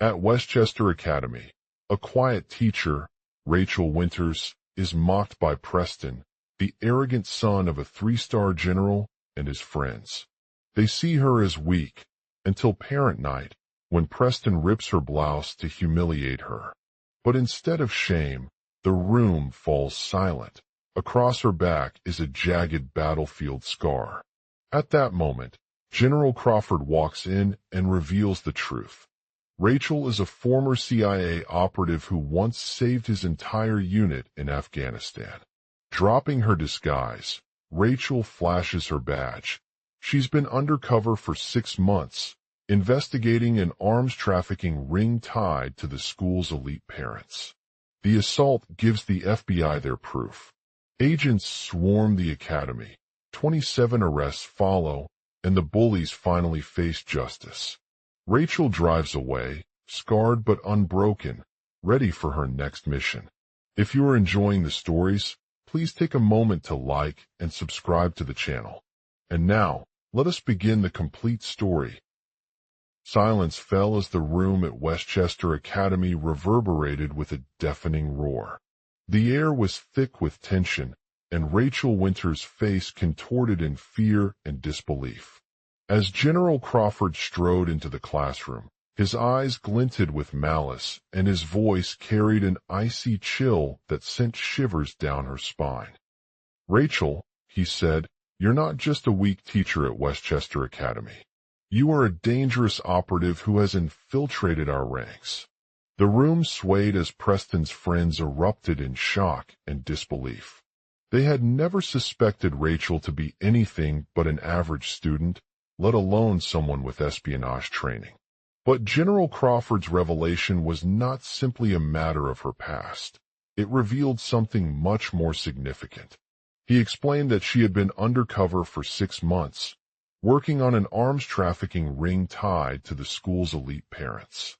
At Westchester Academy, a quiet teacher, Rachel Winters, is mocked by Preston, the arrogant son of a three-star general, and his friends. They see her as weak, until parent night, when Preston rips her blouse to humiliate her. But instead of shame, the room falls silent. Across her back is a jagged battlefield scar. At that moment, General Crawford walks in and reveals the truth. Rachel is a former CIA operative who once saved his entire unit in Afghanistan. Dropping her disguise, Rachel flashes her badge. She's been undercover for 6 months, investigating an arms trafficking ring tied to the school's elite parents. The assault gives the FBI their proof. Agents swarm the academy. 27 arrests follow, and the bullies finally face justice. Rachel drives away, scarred but unbroken, ready for her next mission. If you are enjoying the stories, please take a moment to like and subscribe to the channel. And now, let us begin the complete story. Silence fell as the room at Westchester Academy reverberated with a deafening roar. The air was thick with tension, and Rachel Winters' face contorted in fear and disbelief. As General Crawford strode into the classroom, his eyes glinted with malice, and his voice carried an icy chill that sent shivers down her spine. "Rachel," he said, "you're not just a weak teacher at Westchester Academy. You are a dangerous operative who has infiltrated our ranks." The room swayed as Preston's friends erupted in shock and disbelief. They had never suspected Rachel to be anything but an average student, let alone someone with espionage training. But General Crawford's revelation was not simply a matter of her past. It revealed something much more significant. He explained that she had been undercover for 6 months, working on an arms trafficking ring tied to the school's elite parents.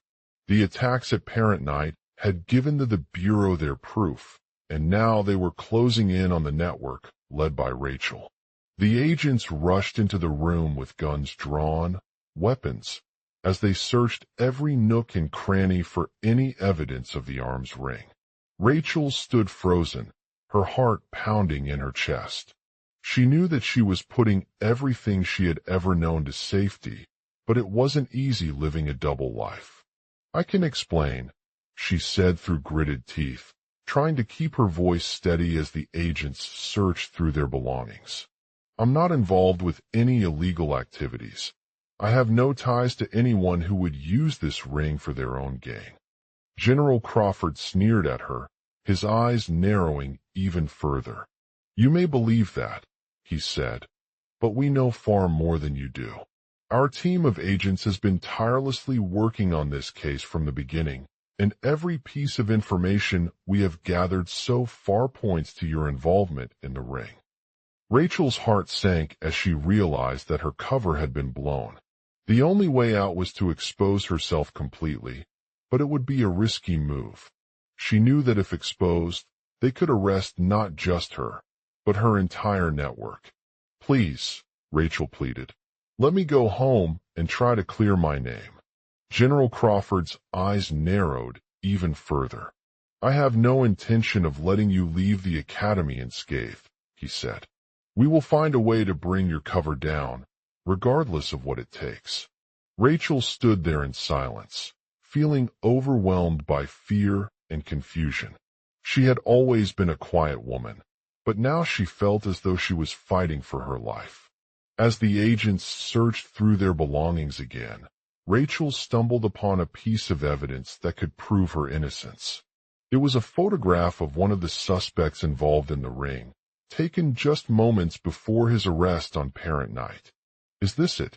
The attacks at parent night had given the Bureau their proof, and now they were closing in on the network, led by Rachel. The agents rushed into the room with guns drawn, weapons, as they searched every nook and cranny for any evidence of the arms ring. Rachel stood frozen, her heart pounding in her chest. She knew that she was putting everything she had ever known to safety, but it wasn't easy living a double life. "I can explain," she said through gritted teeth, trying to keep her voice steady as the agents searched through their belongings. "I'm not involved with any illegal activities. I have no ties to anyone who would use this ring for their own gain." General Crawford sneered at her, his eyes narrowing even further. "You may believe that," he said, "but we know far more than you do. Our team of agents has been tirelessly working on this case from the beginning, and every piece of information we have gathered so far points to your involvement in the ring." Rachel's heart sank as she realized that her cover had been blown. The only way out was to expose herself completely, but it would be a risky move. She knew that if exposed, they could arrest not just her, but her entire network. "Please," Rachel pleaded, "let me go home and try to clear my name." General Crawford's eyes narrowed even further. "I have no intention of letting you leave the academy unscathed," he said. "We will find a way to bring your cover down, regardless of what it takes." Rachel stood there in silence, feeling overwhelmed by fear and confusion. She had always been a quiet woman, but now she felt as though she was fighting for her life. As the agents searched through their belongings again, Rachel stumbled upon a piece of evidence that could prove her innocence. It was a photograph of one of the suspects involved in the ring, taken just moments before his arrest on parent night. "Is this it?"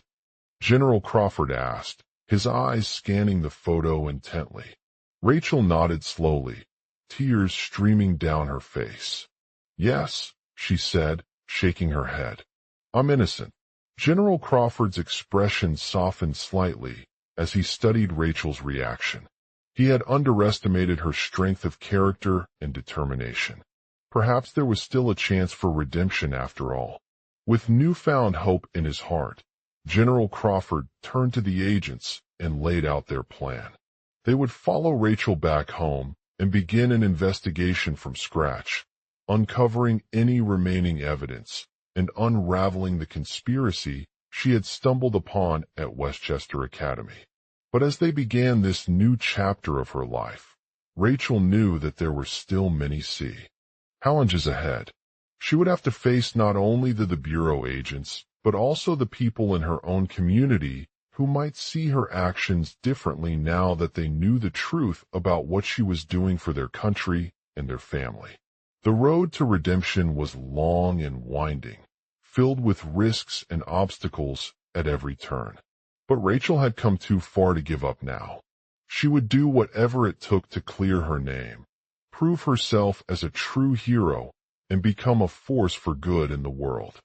General Crawford asked, his eyes scanning the photo intently. Rachel nodded slowly, tears streaming down her face. "Yes," she said, shaking her head. "I'm innocent." General Crawford's expression softened slightly as he studied Rachel's reaction. He had underestimated her strength of character and determination. Perhaps there was still a chance for redemption after all. With newfound hope in his heart, General Crawford turned to the agents and laid out their plan. They would follow Rachel back home and begin an investigation from scratch, uncovering any remaining evidence and unraveling the conspiracy she had stumbled upon at Westchester Academy. But as they began this new chapter of her life, Rachel knew that there were still many challenges ahead. She would have to face not only the Bureau agents, but also the people in her own community who might see her actions differently now that they knew the truth about what she was doing for their country and their family. The road to redemption was long and winding, filled with risks and obstacles at every turn. But Rachel had come too far to give up now. She would do whatever it took to clear her name, prove herself as a true hero, and become a force for good in the world.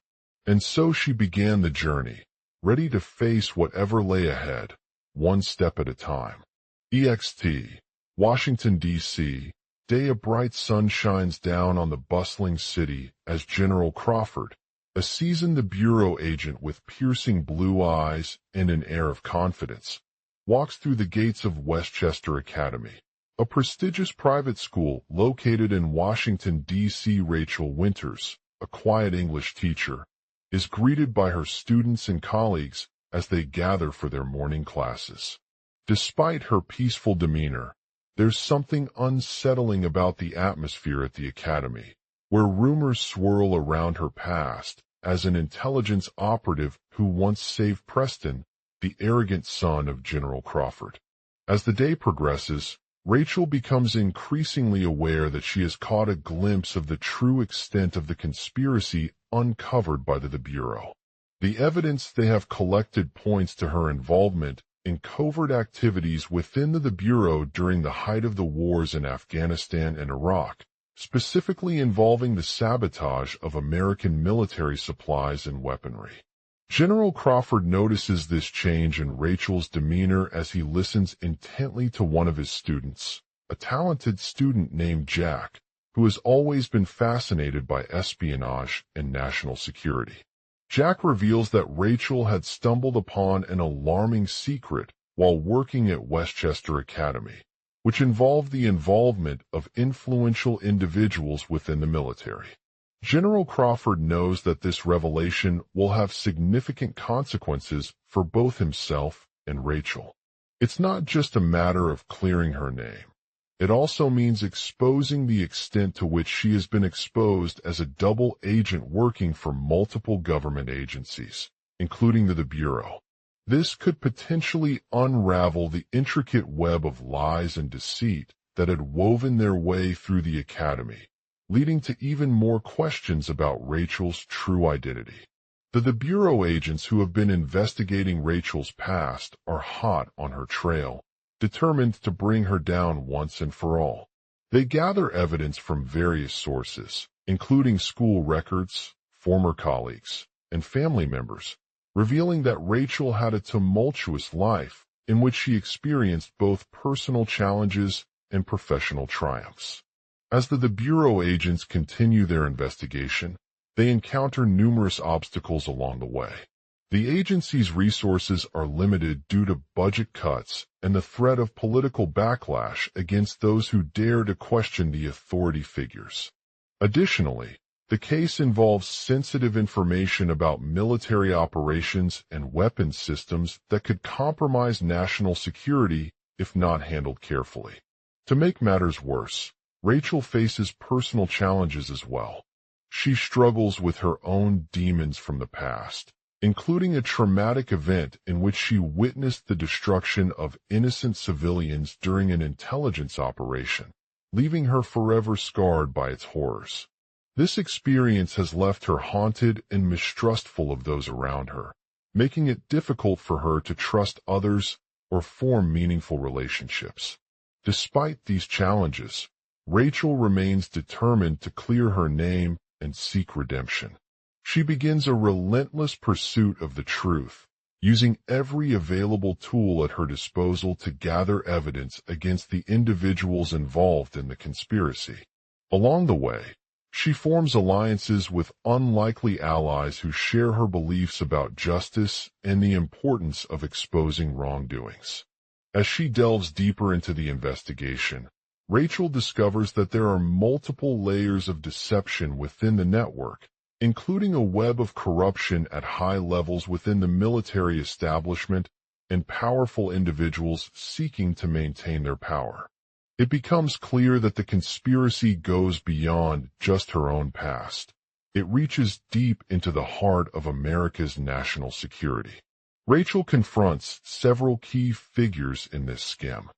And so she began the journey, ready to face whatever lay ahead, one step at a time. EXT, Washington, D.C., day a bright sun shines down on the bustling city as General Crawford, a seasoned Bureau agent with piercing blue eyes and an air of confidence, walks through the gates of Westchester Academy, a prestigious private school located in Washington, D.C. Rachel Winters, a quiet English teacher, is greeted by her students and colleagues as they gather for their morning classes. Despite her peaceful demeanor, there's something unsettling about the atmosphere at the academy, where rumors swirl around her past as an intelligence operative who once saved Preston, the arrogant son of General Crawford. As the day progresses, Rachel becomes increasingly aware that she has caught a glimpse of the true extent of the conspiracy uncovered by the Bureau. The evidence they have collected points to her involvement in covert activities within the Bureau during the height of the wars in Afghanistan and Iraq, specifically involving the sabotage of American military supplies and weaponry. General Crawford notices this change in Rachel's demeanor as he listens intently to one of his students, a talented student named Jack, who has always been fascinated by espionage and national security. Jack reveals that Rachel had stumbled upon an alarming secret while working at Westchester Academy, which involved the involvement of influential individuals within the military. General Crawford knows that this revelation will have significant consequences for both himself and Rachel. It's not just a matter of clearing her name. It also means exposing the extent to which she has been exposed as a double agent working for multiple government agencies, including the Bureau. This could potentially unravel the intricate web of lies and deceit that had woven their way through the academy, leading to even more questions about Rachel's true identity. The Bureau agents who have been investigating Rachel's past are hot on her trail, determined to bring her down once and for all. They gather evidence from various sources, including school records, former colleagues, and family members, revealing that Rachel had a tumultuous life in which she experienced both personal challenges and professional triumphs. As the Bureau agents continue their investigation, they encounter numerous obstacles along the way. The agency's resources are limited due to budget cuts and the threat of political backlash against those who dare to question the authority figures. Additionally, the case involves sensitive information about military operations and weapons systems that could compromise national security if not handled carefully. To make matters worse, Rachel faces personal challenges as well. She struggles with her own demons from the past, including a traumatic event in which she witnessed the destruction of innocent civilians during an intelligence operation, leaving her forever scarred by its horrors. This experience has left her haunted and mistrustful of those around her, making it difficult for her to trust others or form meaningful relationships. Despite these challenges, Rachel remains determined to clear her name and seek redemption. She begins a relentless pursuit of the truth, using every available tool at her disposal to gather evidence against the individuals involved in the conspiracy. Along the way, she forms alliances with unlikely allies who share her beliefs about justice and the importance of exposing wrongdoings. As she delves deeper into the investigation, Rachel discovers that there are multiple layers of deception within the network, including a web of corruption at high levels within the military establishment and powerful individuals seeking to maintain their power. It becomes clear that the conspiracy goes beyond just her own past. It reaches deep into the heart of America's national security. Rachel confronts several key figures in this scam,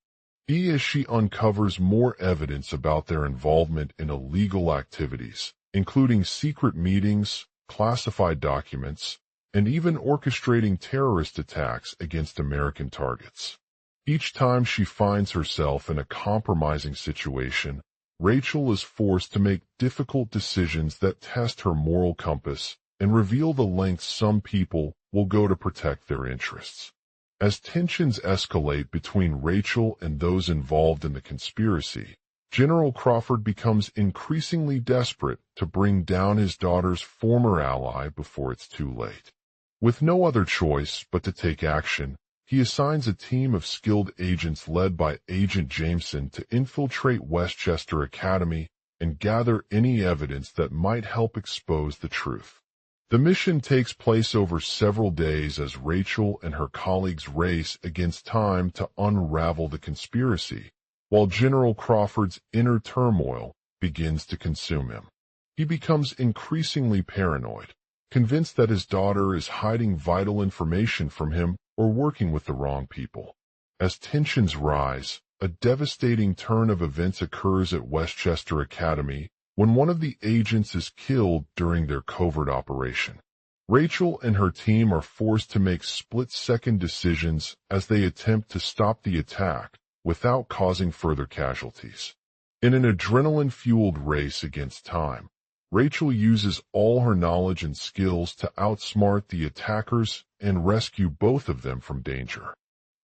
as she uncovers more evidence about their involvement in illegal activities, including secret meetings, classified documents, and even orchestrating terrorist attacks against American targets. Each time she finds herself in a compromising situation, Rachel is forced to make difficult decisions that test her moral compass and reveal the lengths some people will go to protect their interests. As tensions escalate between Rachel and those involved in the conspiracy, General Crawford becomes increasingly desperate to bring down his daughter's former ally before it's too late. With no other choice but to take action, he assigns a team of skilled agents led by Agent Jameson to infiltrate Westchester Academy and gather any evidence that might help expose the truth. The mission takes place over several days as Rachel and her colleagues race against time to unravel the conspiracy, while General Crawford's inner turmoil begins to consume him. He becomes increasingly paranoid, convinced that his daughter is hiding vital information from him or working with the wrong people. As tensions rise, a devastating turn of events occurs at Westchester Academy when one of the agents is killed during their covert operation. Rachel and her team are forced to make split-second decisions as they attempt to stop the attack without causing further casualties. In an adrenaline-fueled race against time, Rachel uses all her knowledge and skills to outsmart the attackers and rescue both of them from danger.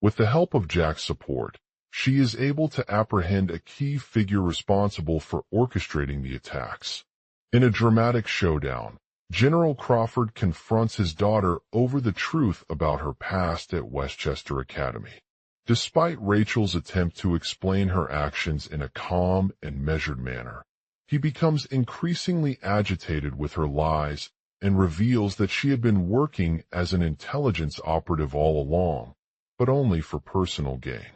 With the help of Jack's support, she is able to apprehend a key figure responsible for orchestrating the attacks. In a dramatic showdown, General Crawford confronts his daughter over the truth about her past at Westchester Academy. Despite Rachel's attempt to explain her actions in a calm and measured manner, he becomes increasingly agitated with her lies and reveals that she had been working as an intelligence operative all along, but only for personal gain.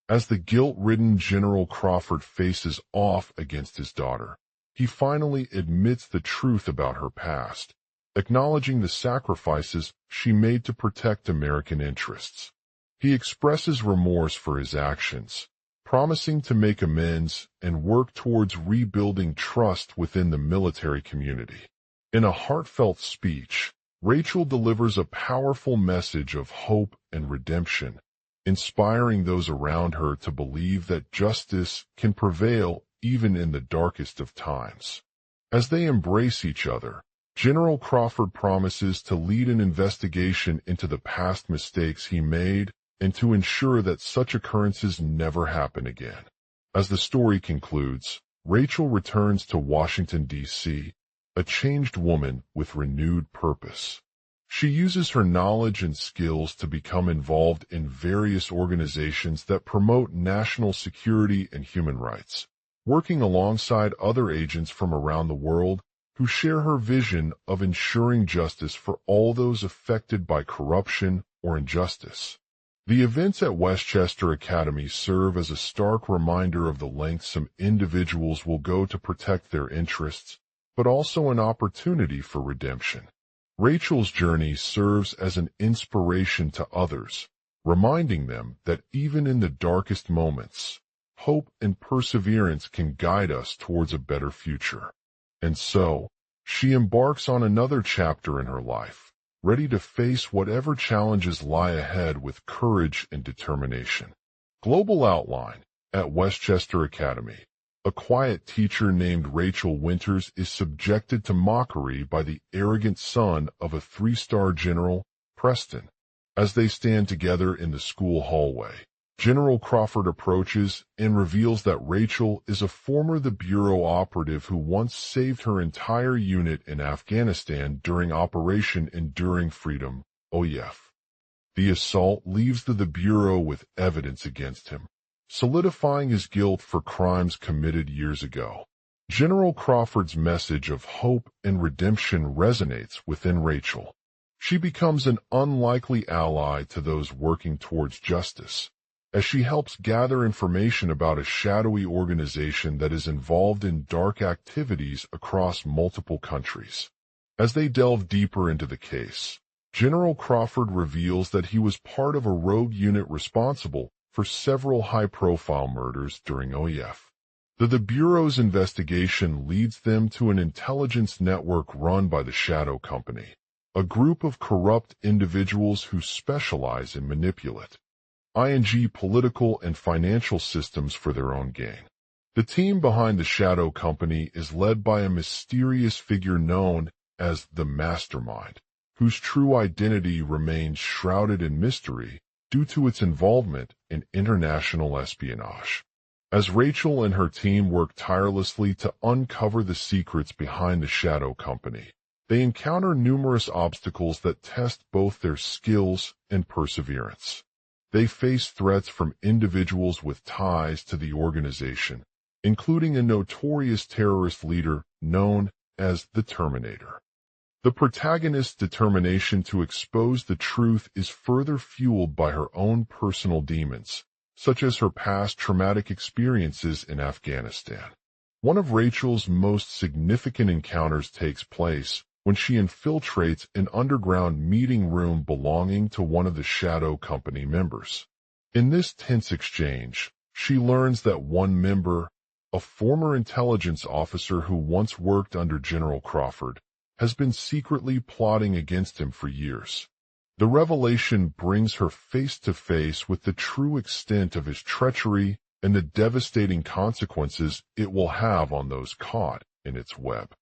As the guilt-ridden General Crawford faces off against his daughter, he finally admits the truth about her past, acknowledging the sacrifices she made to protect American interests. He expresses remorse for his actions, promising to make amends and work towards rebuilding trust within the military community. In a heartfelt speech, Rachel delivers a powerful message of hope and redemption, inspiring those around her to believe that justice can prevail even in the darkest of times. As they embrace each other, General Crawford promises to lead an investigation into the past mistakes he made and to ensure that such occurrences never happen again. As the story concludes, Rachel returns to Washington, D.C., a changed woman with renewed purpose. She uses her knowledge and skills to become involved in various organizations that promote national security and human rights, working alongside other agents from around the world who share her vision of ensuring justice for all those affected by corruption or injustice. The events at Westchester Academy serve as a stark reminder of the lengths some individuals will go to protect their interests, but also an opportunity for redemption. Rachel's journey serves as an inspiration to others, reminding them that even in the darkest moments, hope and perseverance can guide us towards a better future. And so, she embarks on another chapter in her life, ready to face whatever challenges lie ahead with courage and determination. Global outline. At Westchester Academy, a quiet teacher named Rachel Winters is subjected to mockery by the arrogant son of a three-star general, Preston. As they stand together in the school hallway, General Crawford approaches and reveals that Rachel is a former the Bureau operative who once saved her entire unit in Afghanistan during Operation Enduring Freedom, OEF. The assault leaves the Bureau with evidence against him, solidifying his guilt for crimes committed years ago. General Crawford's message of hope and redemption resonates within Rachel. She becomes an unlikely ally to those working towards justice, as she helps gather information about a shadowy organization that is involved in dark activities across multiple countries. As they delve deeper into the case, General Crawford reveals that he was part of a rogue unit responsible for several high-profile murders during OEF. The Bureau's investigation leads them to an intelligence network run by the Shadow Company, a group of corrupt individuals who specialize in manipulating political and financial systems for their own gain. The team behind the Shadow Company is led by a mysterious figure known as the Mastermind, whose true identity remains shrouded in mystery due to its involvement in international espionage. As Rachel and her team work tirelessly to uncover the secrets behind the Shadow Company, they encounter numerous obstacles that test both their skills and perseverance. They face threats from individuals with ties to the organization, including a notorious terrorist leader known as the Terminator. The protagonist's determination to expose the truth is further fueled by her own personal demons, such as her past traumatic experiences in Afghanistan. One of Rachel's most significant encounters takes place when she infiltrates an underground meeting room belonging to one of the Shadow Company members. In this tense exchange, she learns that one member, a former intelligence officer who once worked under General Crawford, has been secretly plotting against him for years. The revelation brings her face to face with the true extent of his treachery and the devastating consequences it will have on those caught in its web.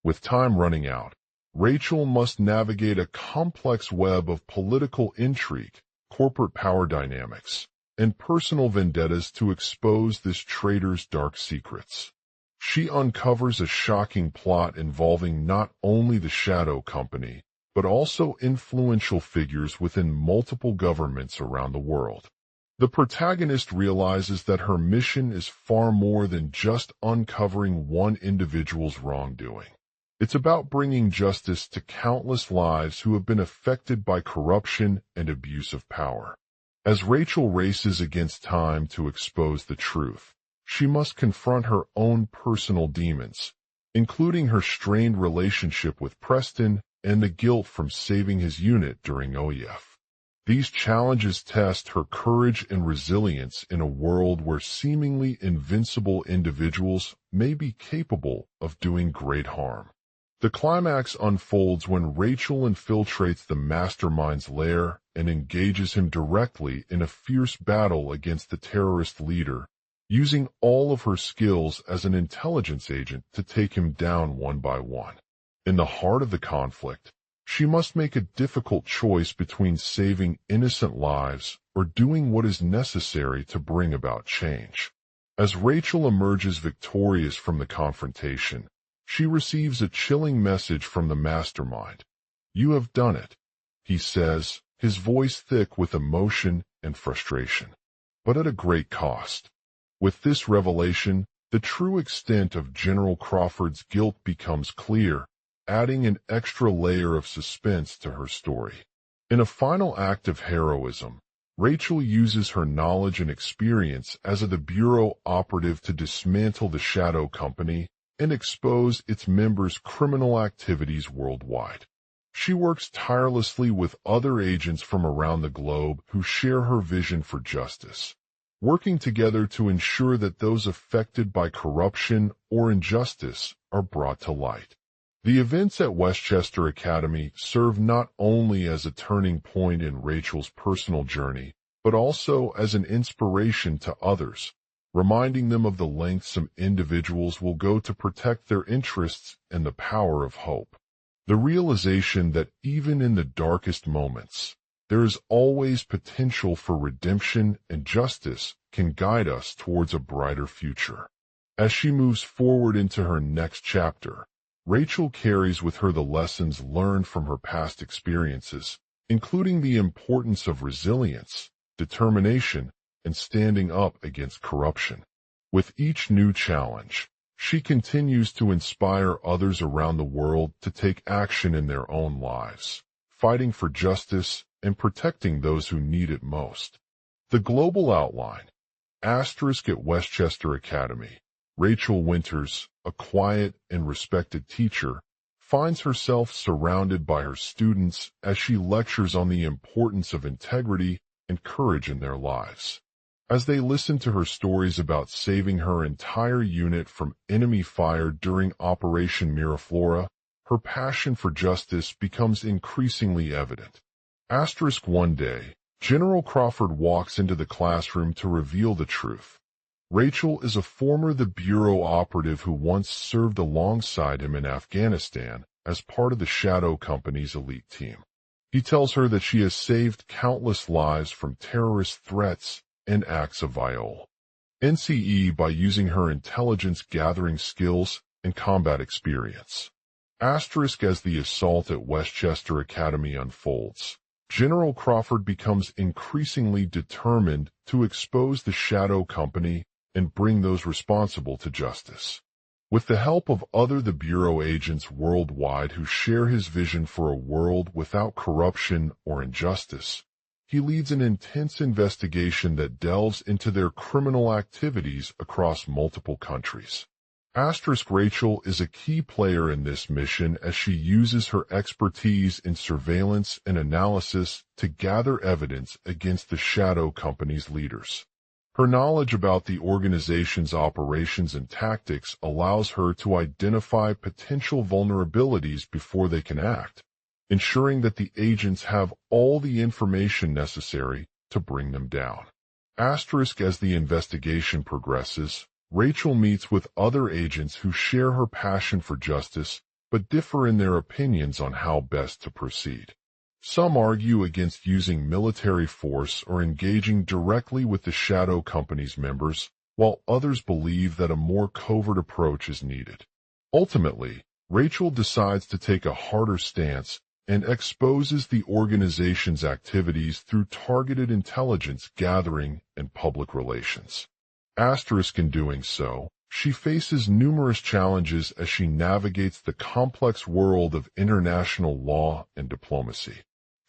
With time running out, Rachel must navigate a complex web of political intrigue, corporate power dynamics, and personal vendettas to expose this traitor's dark secrets. She uncovers a shocking plot involving not only the Shadow Company, but also influential figures within multiple governments around the world. The protagonist realizes that her mission is far more than just uncovering one individual's wrongdoing. It's about bringing justice to countless lives who have been affected by corruption and abuse of power. As Rachel races against time to expose the truth, she must confront her own personal demons, including her strained relationship with Preston and the guilt from saving his unit during OEF. These challenges test her courage and resilience in a world where seemingly invincible individuals may be capable of doing great harm. The climax unfolds when Rachel infiltrates the Mastermind's lair and engages him directly in a fierce battle against the terrorist leader, using all of her skills as an intelligence agent to take him down one by one. In the heart of the conflict, she must make a difficult choice between saving innocent lives or doing what is necessary to bring about change. As Rachel emerges victorious from the confrontation, she receives a chilling message from the Mastermind. "You have done it," he says, his voice thick with emotion and frustration, but at a great cost. With this revelation, the true extent of General Crawford's guilt becomes clear, adding an extra layer of suspense to her story. In a final act of heroism, Rachel uses her knowledge and experience as the Bureau operative to dismantle the Shadow Company and expose its members' criminal activities worldwide. She works tirelessly with other agents from around the globe who share her vision for justice, working together to ensure that those affected by corruption or injustice are brought to light. The events at Westchester Academy serve not only as a turning point in Rachel's personal journey, but also as an inspiration to others, reminding them of the lengths some individuals will go to protect their interests and the power of hope. The realization that even in the darkest moments, there is always potential for redemption and justice can guide us towards a brighter future. As she moves forward into her next chapter, Rachel carries with her the lessons learned from her past experiences, including the importance of resilience, determination, and standing up against corruption. With each new challenge, she continues to inspire others around the world to take action in their own lives, fighting for justice and protecting those who need it most. The global outline. Asterisk at Westchester Academy. Rachel Winters, a quiet and respected teacher, finds herself surrounded by her students as she lectures on the importance of integrity and courage in their lives. As they listen to her stories about saving her entire unit from enemy fire during Operation Miraflora, her passion for justice becomes increasingly evident. Asterisk one day, General Crawford walks into the classroom to reveal the truth. Rachel is a former The Bureau operative who once served alongside him in Afghanistan as part of the Shadow Company's elite team. He tells her that she has saved countless lives from terrorist threats and acts of violence. NCE by using her intelligence-gathering skills and combat experience. Asterisk as the assault at Westchester Academy unfolds, General Crawford becomes increasingly determined to expose the Shadow Company and bring those responsible to justice. With the help of other The Bureau agents worldwide who share his vision for a world without corruption or injustice, he leads an intense investigation that delves into their criminal activities across multiple countries. Asterisk Rachel is a key player in this mission as she uses her expertise in surveillance and analysis to gather evidence against the Shadow Company's leaders. Her knowledge about the organization's operations and tactics allows her to identify potential vulnerabilities before they can act, ensuring that the agents have all the information necessary to bring them down. Asterisk as the investigation progresses, Rachel meets with other agents who share her passion for justice but differ in their opinions on how best to proceed. Some argue against using military force or engaging directly with the Shadow Company's members, while others believe that a more covert approach is needed. Ultimately, Rachel decides to take a harder stance and exposes the organization's activities through targeted intelligence gathering and public relations. Asterisk in doing so, she faces numerous challenges as she navigates the complex world of international law and diplomacy.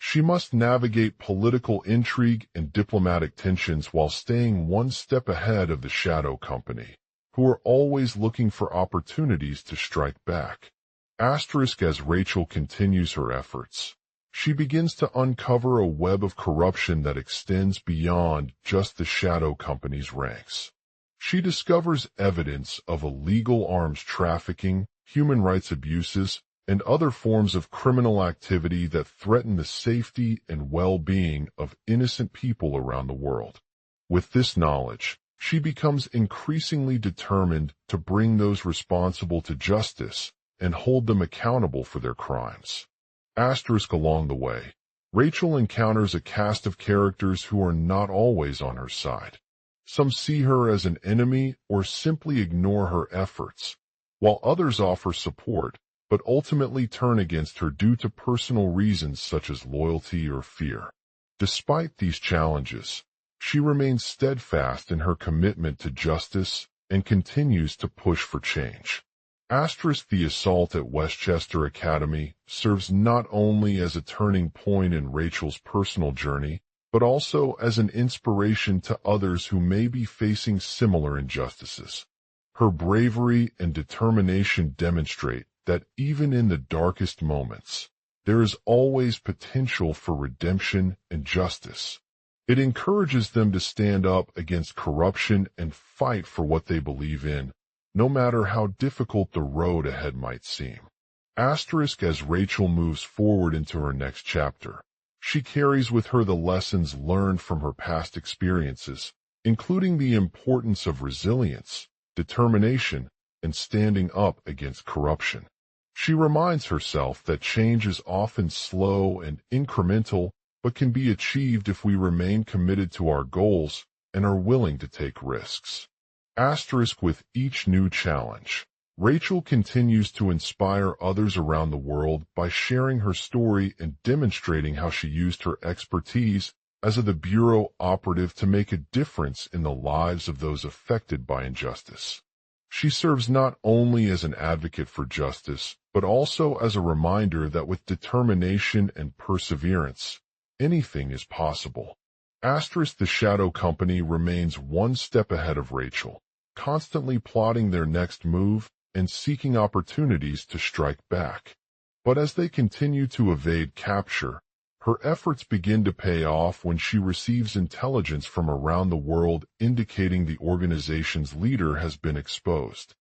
She must navigate political intrigue and diplomatic tensions while staying one step ahead of the Shadow Company, who are always looking for opportunities to strike back. Asterisk as Rachel continues her efforts, she begins to uncover a web of corruption that extends beyond just the Shadow Company's ranks. She discovers evidence of illegal arms trafficking, human rights abuses, and other forms of criminal activity that threaten the safety and well-being of innocent people around the world. With this knowledge, she becomes increasingly determined to bring those responsible to justice and hold them accountable for their crimes. Asterisk along the way, Rachel encounters a cast of characters who are not always on her side. Some see her as an enemy or simply ignore her efforts, while others offer support, but ultimately turn against her due to personal reasons such as loyalty or fear. Despite these challenges, she remains steadfast in her commitment to justice and continues to push for change. Asterisk the assault at Westchester Academy serves not only as a turning point in Rachel's personal journey, but also as an inspiration to others who may be facing similar injustices. Her bravery and determination demonstrate that even in the darkest moments, there is always potential for redemption and justice. It encourages them to stand up against corruption and fight for what they believe in, no matter how difficult the road ahead might seem. Asterisk as Rachel moves forward into her next chapter, she carries with her the lessons learned from her past experiences, including the importance of resilience, determination, and standing up against corruption. She reminds herself that change is often slow and incremental, but can be achieved if we remain committed to our goals and are willing to take risks. Asterisk with each new challenge, Rachel continues to inspire others around the world by sharing her story and demonstrating how she used her expertise as the Bureau operative to make a difference in the lives of those affected by injustice. She serves not only as an advocate for justice, but also as a reminder that with determination and perseverance, anything is possible. The Shadow Company remains one step ahead of Rachel, constantly plotting their next move and seeking opportunities to strike back. But as they continue to evade capture, her efforts begin to pay off when she receives intelligence from around the world indicating the organization's leader has been exposed.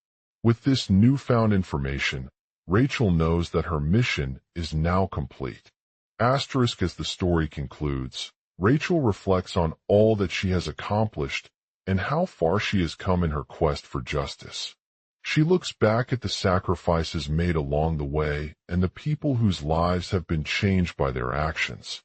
With this newfound information, Rachel knows that her mission is now complete. As the story concludes, Rachel reflects on all that she has accomplished and how far she has come in her quest for justice. She looks back at the sacrifices made along the way and the people whose lives have been changed by their actions.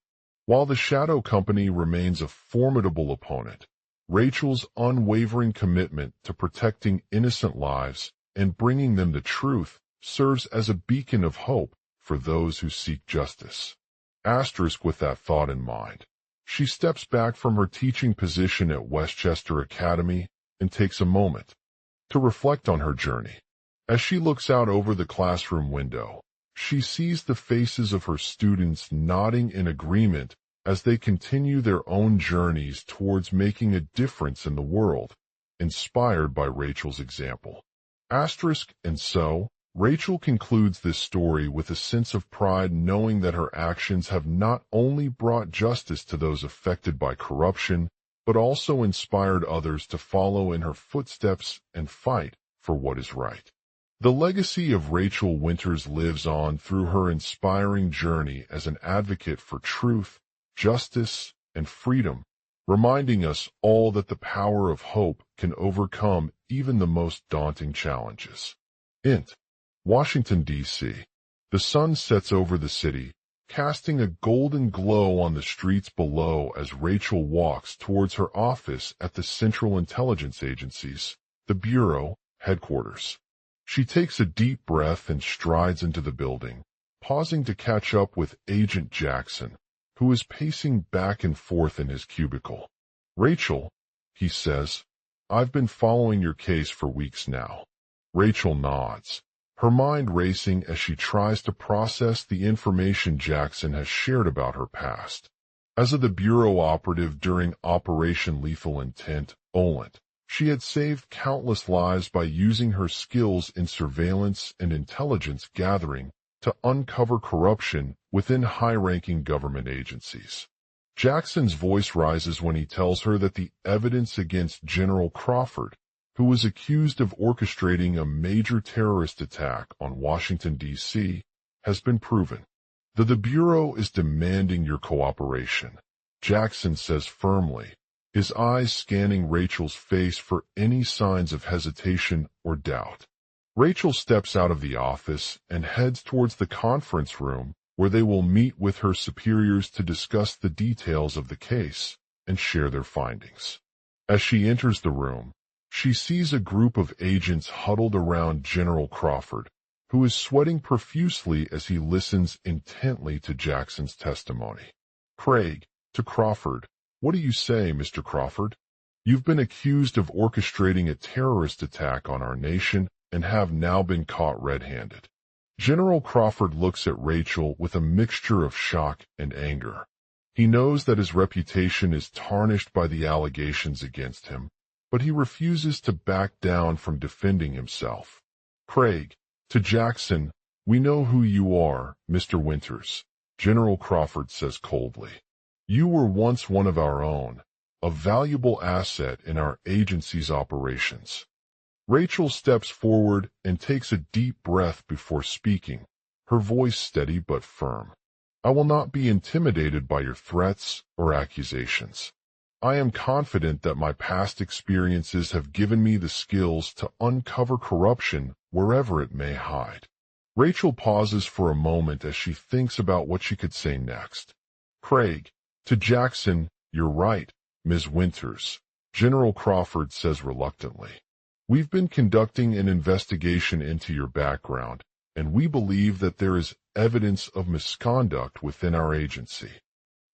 While the Shadow Company remains a formidable opponent, Rachel's unwavering commitment to protecting innocent lives and bringing them the truth serves as a beacon of hope for those who seek justice. With that thought in mind, she steps back from her teaching position at Westchester Academy and takes a moment to reflect on her journey. As she looks out over the classroom window, she sees the faces of her students nodding in agreement as they continue their own journeys towards making a difference in the world, inspired by Rachel's example. And so, Rachel concludes this story with a sense of pride knowing that her actions have not only brought justice to those affected by corruption, but also inspired others to follow in her footsteps and fight for what is right. The legacy of Rachel Winters lives on through her inspiring journey as an advocate for truth, justice, and freedom, reminding us all that the power of hope can overcome even the most daunting challenges. Washington, D.C. The sun sets over the city, casting a golden glow on the streets below as Rachel walks towards her office at the Central Intelligence Agency's, the Bureau, headquarters. She takes a deep breath and strides into the building, pausing to catch up with Agent Jackson, who is pacing back and forth in his cubicle. "Rachel," he says, "I've been following your case for weeks now." Rachel nods, her mind racing as she tries to process the information Jackson has shared about her past. As the Bureau operative during Operation Lethal Intent, OLINT, she had saved countless lives by using her skills in surveillance and intelligence gathering to uncover corruption within high-ranking government agencies. Jackson's voice rises when he tells her that the evidence against General Crawford, who was accused of orchestrating a major terrorist attack on Washington, D.C., has been proven. The Bureau is demanding your cooperation, Jackson says firmly, his eyes scanning Rachel's face for any signs of hesitation or doubt. Rachel steps out of the office and heads towards the conference room where they will meet with her superiors to discuss the details of the case and share their findings. As she enters the room, she sees a group of agents huddled around General Crawford, who is sweating profusely as he listens intently to Jackson's testimony. "Craig," to Crawford, "what do you say, Mr. Crawford? You've been accused of orchestrating a terrorist attack on our nation and have now been caught red-handed." General Crawford looks at Rachel with a mixture of shock and anger. He knows that his reputation is tarnished by the allegations against him, but he refuses to back down from defending himself. "Craig," to Jackson, "we know who you are, Mr. Winters," General Crawford says coldly. "You were once one of our own, a valuable asset in our agency's operations." Rachel steps forward and takes a deep breath before speaking, her voice steady but firm. "I will not be intimidated by your threats or accusations. I am confident that my past experiences have given me the skills to uncover corruption wherever it may hide." Rachel pauses for a moment as she thinks about what she could say next. "Craig," to Jackson, "you're right, Ms. Winters," General Crawford says reluctantly. We've been conducting an investigation into your background, and we believe that there is evidence of misconduct within our agency.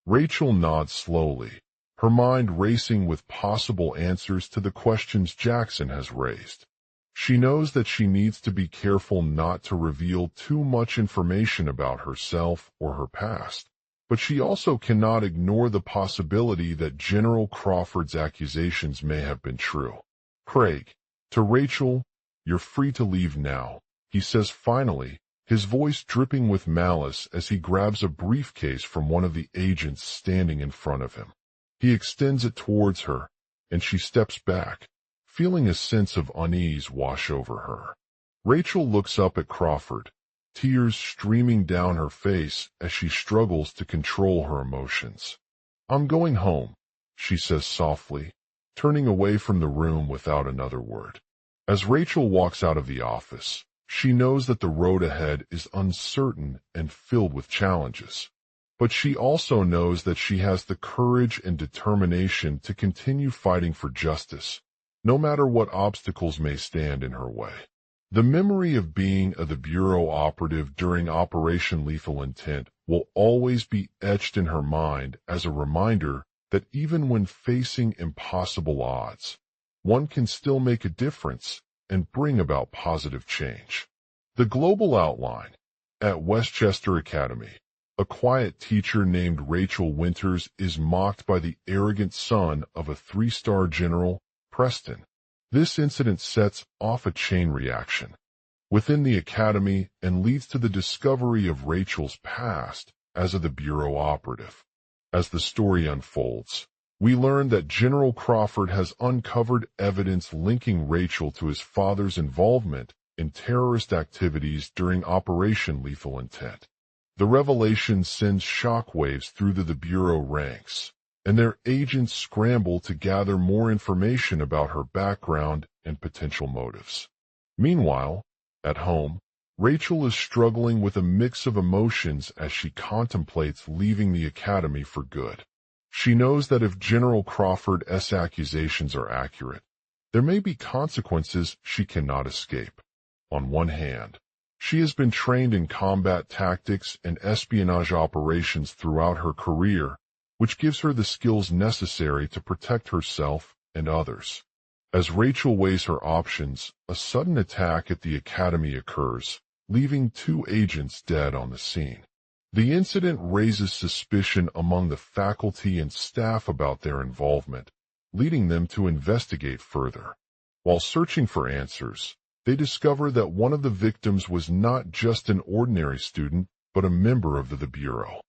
Rachel nods slowly, her mind racing with possible answers to the questions Jackson has raised. She knows that she needs to be careful not to reveal too much information about herself or her past, but she also cannot ignore the possibility that General Crawford's accusations may have been true. Craig, to Rachel, "You're free to leave now," he says finally, his voice dripping with malice as he grabs a briefcase from one of the agents standing in front of him. He extends it towards her, and she steps back, feeling a sense of unease wash over her. Rachel looks up at Crawford, tears streaming down her face as she struggles to control her emotions. "I'm going home," she says softly, turning away from the room without another word. As Rachel walks out of the office, she knows that the road ahead is uncertain and filled with challenges. But she also knows that she has the courage and determination to continue fighting for justice, no matter what obstacles may stand in her way. The memory of being the Bureau operative during Operation Lethal Intent will always be etched in her mind as a reminder that even when facing impossible odds, one can still make a difference and bring about positive change. The global outline. At Westchester Academy, a quiet teacher named Rachel Winters is mocked by the arrogant son of a 3-star general, Preston. This incident sets off a chain reaction within the academy and leads to the discovery of Rachel's past as the Bureau operative. As the story unfolds, we learn that General Crawford has uncovered evidence linking Rachel to his father's involvement in terrorist activities during Operation Lethal Intent. The revelation sends shockwaves through the Bureau ranks, and their agents scramble to gather more information about her background and potential motives. Meanwhile, at home, Rachel is struggling with a mix of emotions as she contemplates leaving the academy for good. She knows that if General Crawford's accusations are accurate, there may be consequences she cannot escape. On one hand, she has been trained in combat tactics and espionage operations throughout her career, which gives her the skills necessary to protect herself and others. As Rachel weighs her options, a sudden attack at the academy occurs, leaving 2 agents dead on the scene. The incident raises suspicion among the faculty and staff about their involvement, leading them to investigate further. While searching for answers, they discover that one of the victims was not just an ordinary student, but a member of the Bureau.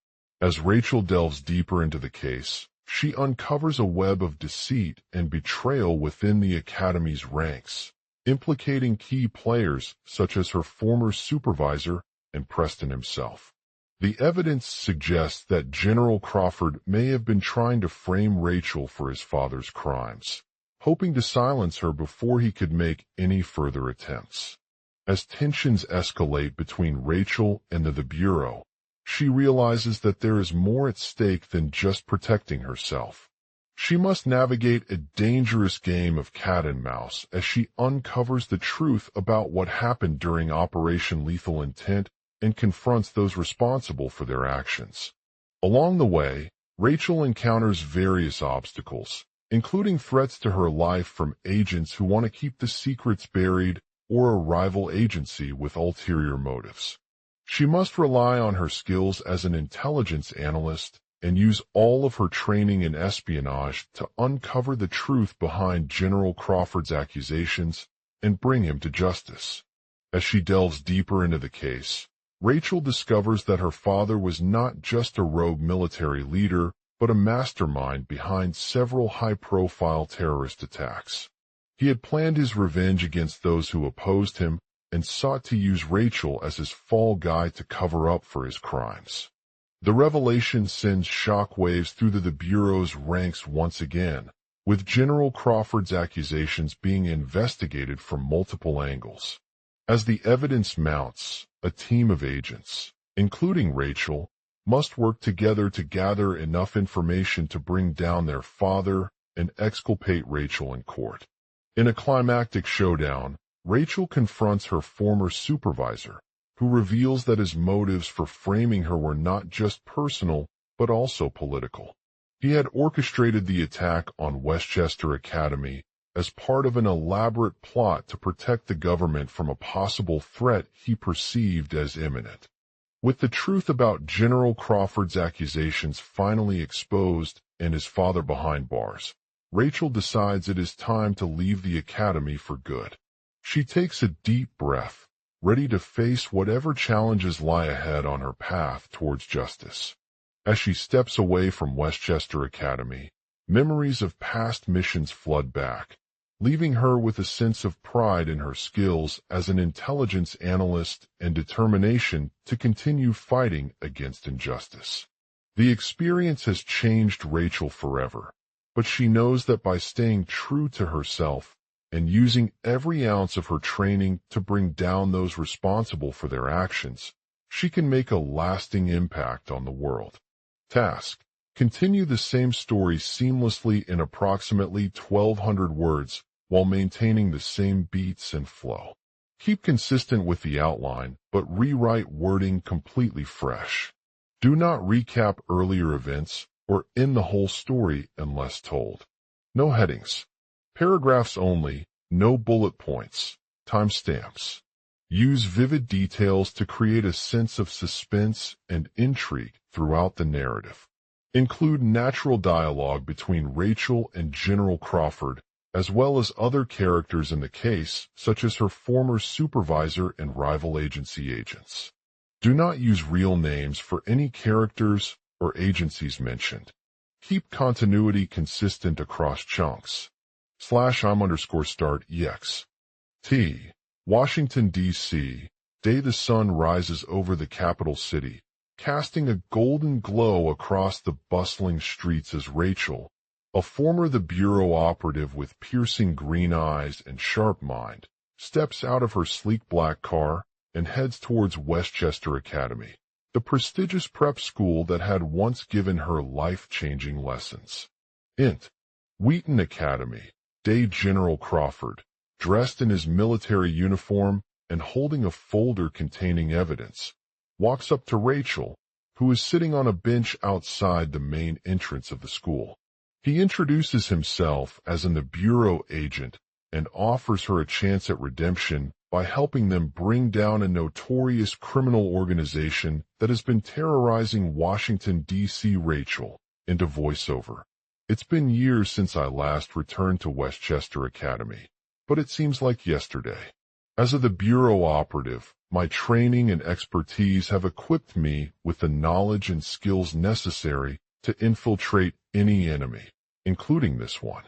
As Rachel delves deeper into the case, she uncovers a web of deceit and betrayal within the academy's ranks, implicating key players such as her former supervisor and Preston himself. The evidence suggests that General Crawford may have been trying to frame Rachel for his father's crimes, hoping to silence her before he could make any further attempts. As tensions escalate between Rachel and the Bureau, she realizes that there is more at stake than just protecting herself. She must navigate a dangerous game of cat and mouse as she uncovers the truth about what happened during Operation Lethal Intent and confronts those responsible for their actions. Along the way, Rachel encounters various obstacles, including threats to her life from agents who want to keep the secrets buried or a rival agency with ulterior motives. She must rely on her skills as an intelligence analyst and use all of her training in espionage to uncover the truth behind General Crawford's accusations and bring him to justice. As she delves deeper into the case, Rachel discovers that her father was not just a rogue military leader, but a mastermind behind several high-profile terrorist attacks. He had planned his revenge against those who opposed him and sought to use Rachel as his fall guy to cover up for his crimes. The revelation sends shockwaves through the Bureau's ranks once again, with General Crawford's accusations being investigated from multiple angles. As the evidence mounts, a team of agents, including Rachel, must work together to gather enough information to bring down their father and exculpate Rachel in court. In a climactic showdown, Rachel confronts her former supervisor, who reveals that his motives for framing her were not just personal, but also political. He had orchestrated the attack on Westchester Academy as part of an elaborate plot to protect the government from a possible threat he perceived as imminent. With the truth about General Crawford's accusations finally exposed and his father behind bars, Rachel decides it is time to leave the academy for good. She takes a deep breath, ready to face whatever challenges lie ahead on her path towards justice. As she steps away from Westchester Academy, memories of past missions flood back, leaving her with a sense of pride in her skills as an intelligence analyst and determination to continue fighting against injustice. The experience has changed Rachel forever, but she knows that by staying true to herself and using every ounce of her training to bring down those responsible for their actions, she can make a lasting impact on the world. Task: continue the same story seamlessly in approximately 1,200 words while maintaining the same beats and flow. Keep consistent with the outline, but rewrite wording completely fresh. Do not recap earlier events or end the whole story unless told. No headings. Paragraphs only, no bullet points. Timestamps. Use vivid details to create a sense of suspense and intrigue throughout the narrative. Include natural dialogue between Rachel and General Crawford, as well as other characters in the case, such as her former supervisor and rival agency agents. Do not use real names for any characters or agencies mentioned. Keep continuity consistent across chunks. /I'm_start_ex. T. Washington, D.C. Day the sun rises over the capital city, casting a golden glow across the bustling streets as Rachel, a former the Bureau operative with piercing green eyes and sharp mind, steps out of her sleek black car and heads towards Westchester Academy, the prestigious prep school that had once given her life-changing lessons. Int. Wheaton Academy. Day General Crawford, dressed in his military uniform and holding a folder containing evidence, walks up to Rachel, who is sitting on a bench outside the main entrance of the school. He introduces himself as the Bureau agent and offers her a chance at redemption by helping them bring down a notorious criminal organization that has been terrorizing Washington, D.C. Rachel, into voiceover. It's been years since I last returned to Westchester Academy, but it seems like yesterday. As the Bureau operative, my training and expertise have equipped me with the knowledge and skills necessary to infiltrate any enemy, including this one.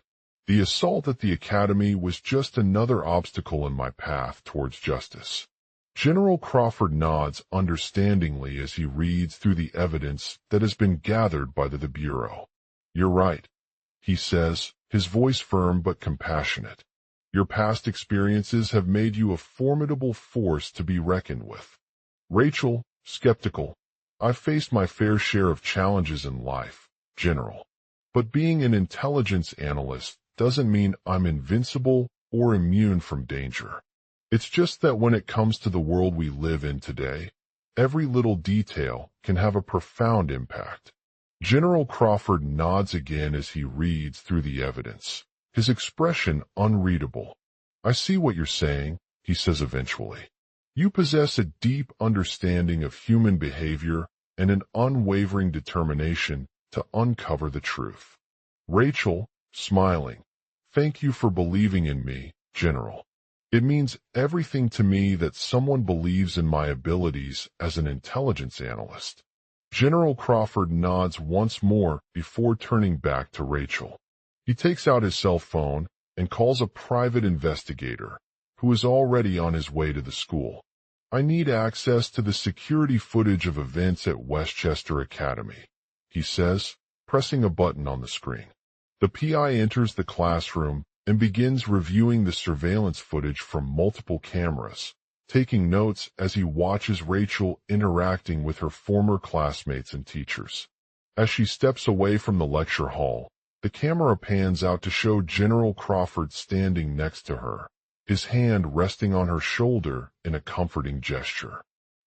The assault at the Academy was just another obstacle in my path towards justice. General Crawford nods understandingly as he reads through the evidence that has been gathered by the Bureau. You're right, he says, his voice firm but compassionate. Your past experiences have made you a formidable force to be reckoned with. Rachel, skeptical. I've faced my fair share of challenges in life, General. But being an intelligence analyst doesn't mean I'm invincible or immune from danger. It's just that when it comes to the world we live in today, every little detail can have a profound impact. General Crawford nods again as he reads through the evidence, his expression unreadable. I see what you're saying, he says eventually. You possess a deep understanding of human behavior and an unwavering determination to uncover the truth. Rachel, smiling. Thank you for believing in me, General. It means everything to me that someone believes in my abilities as an intelligence analyst. General Crawford nods once more before turning back to Rachel. He takes out his cell phone and calls a private investigator, who is already on his way to the school. I need access to the security footage of events at Westchester Academy, he says, pressing a button on the screen. The PI enters the classroom and begins reviewing the surveillance footage from multiple cameras, taking notes as he watches Rachel interacting with her former classmates and teachers. As she steps away from the lecture hall, The camera pans out to show General Crawford standing next to her, his hand resting on her shoulder in a comforting gesture.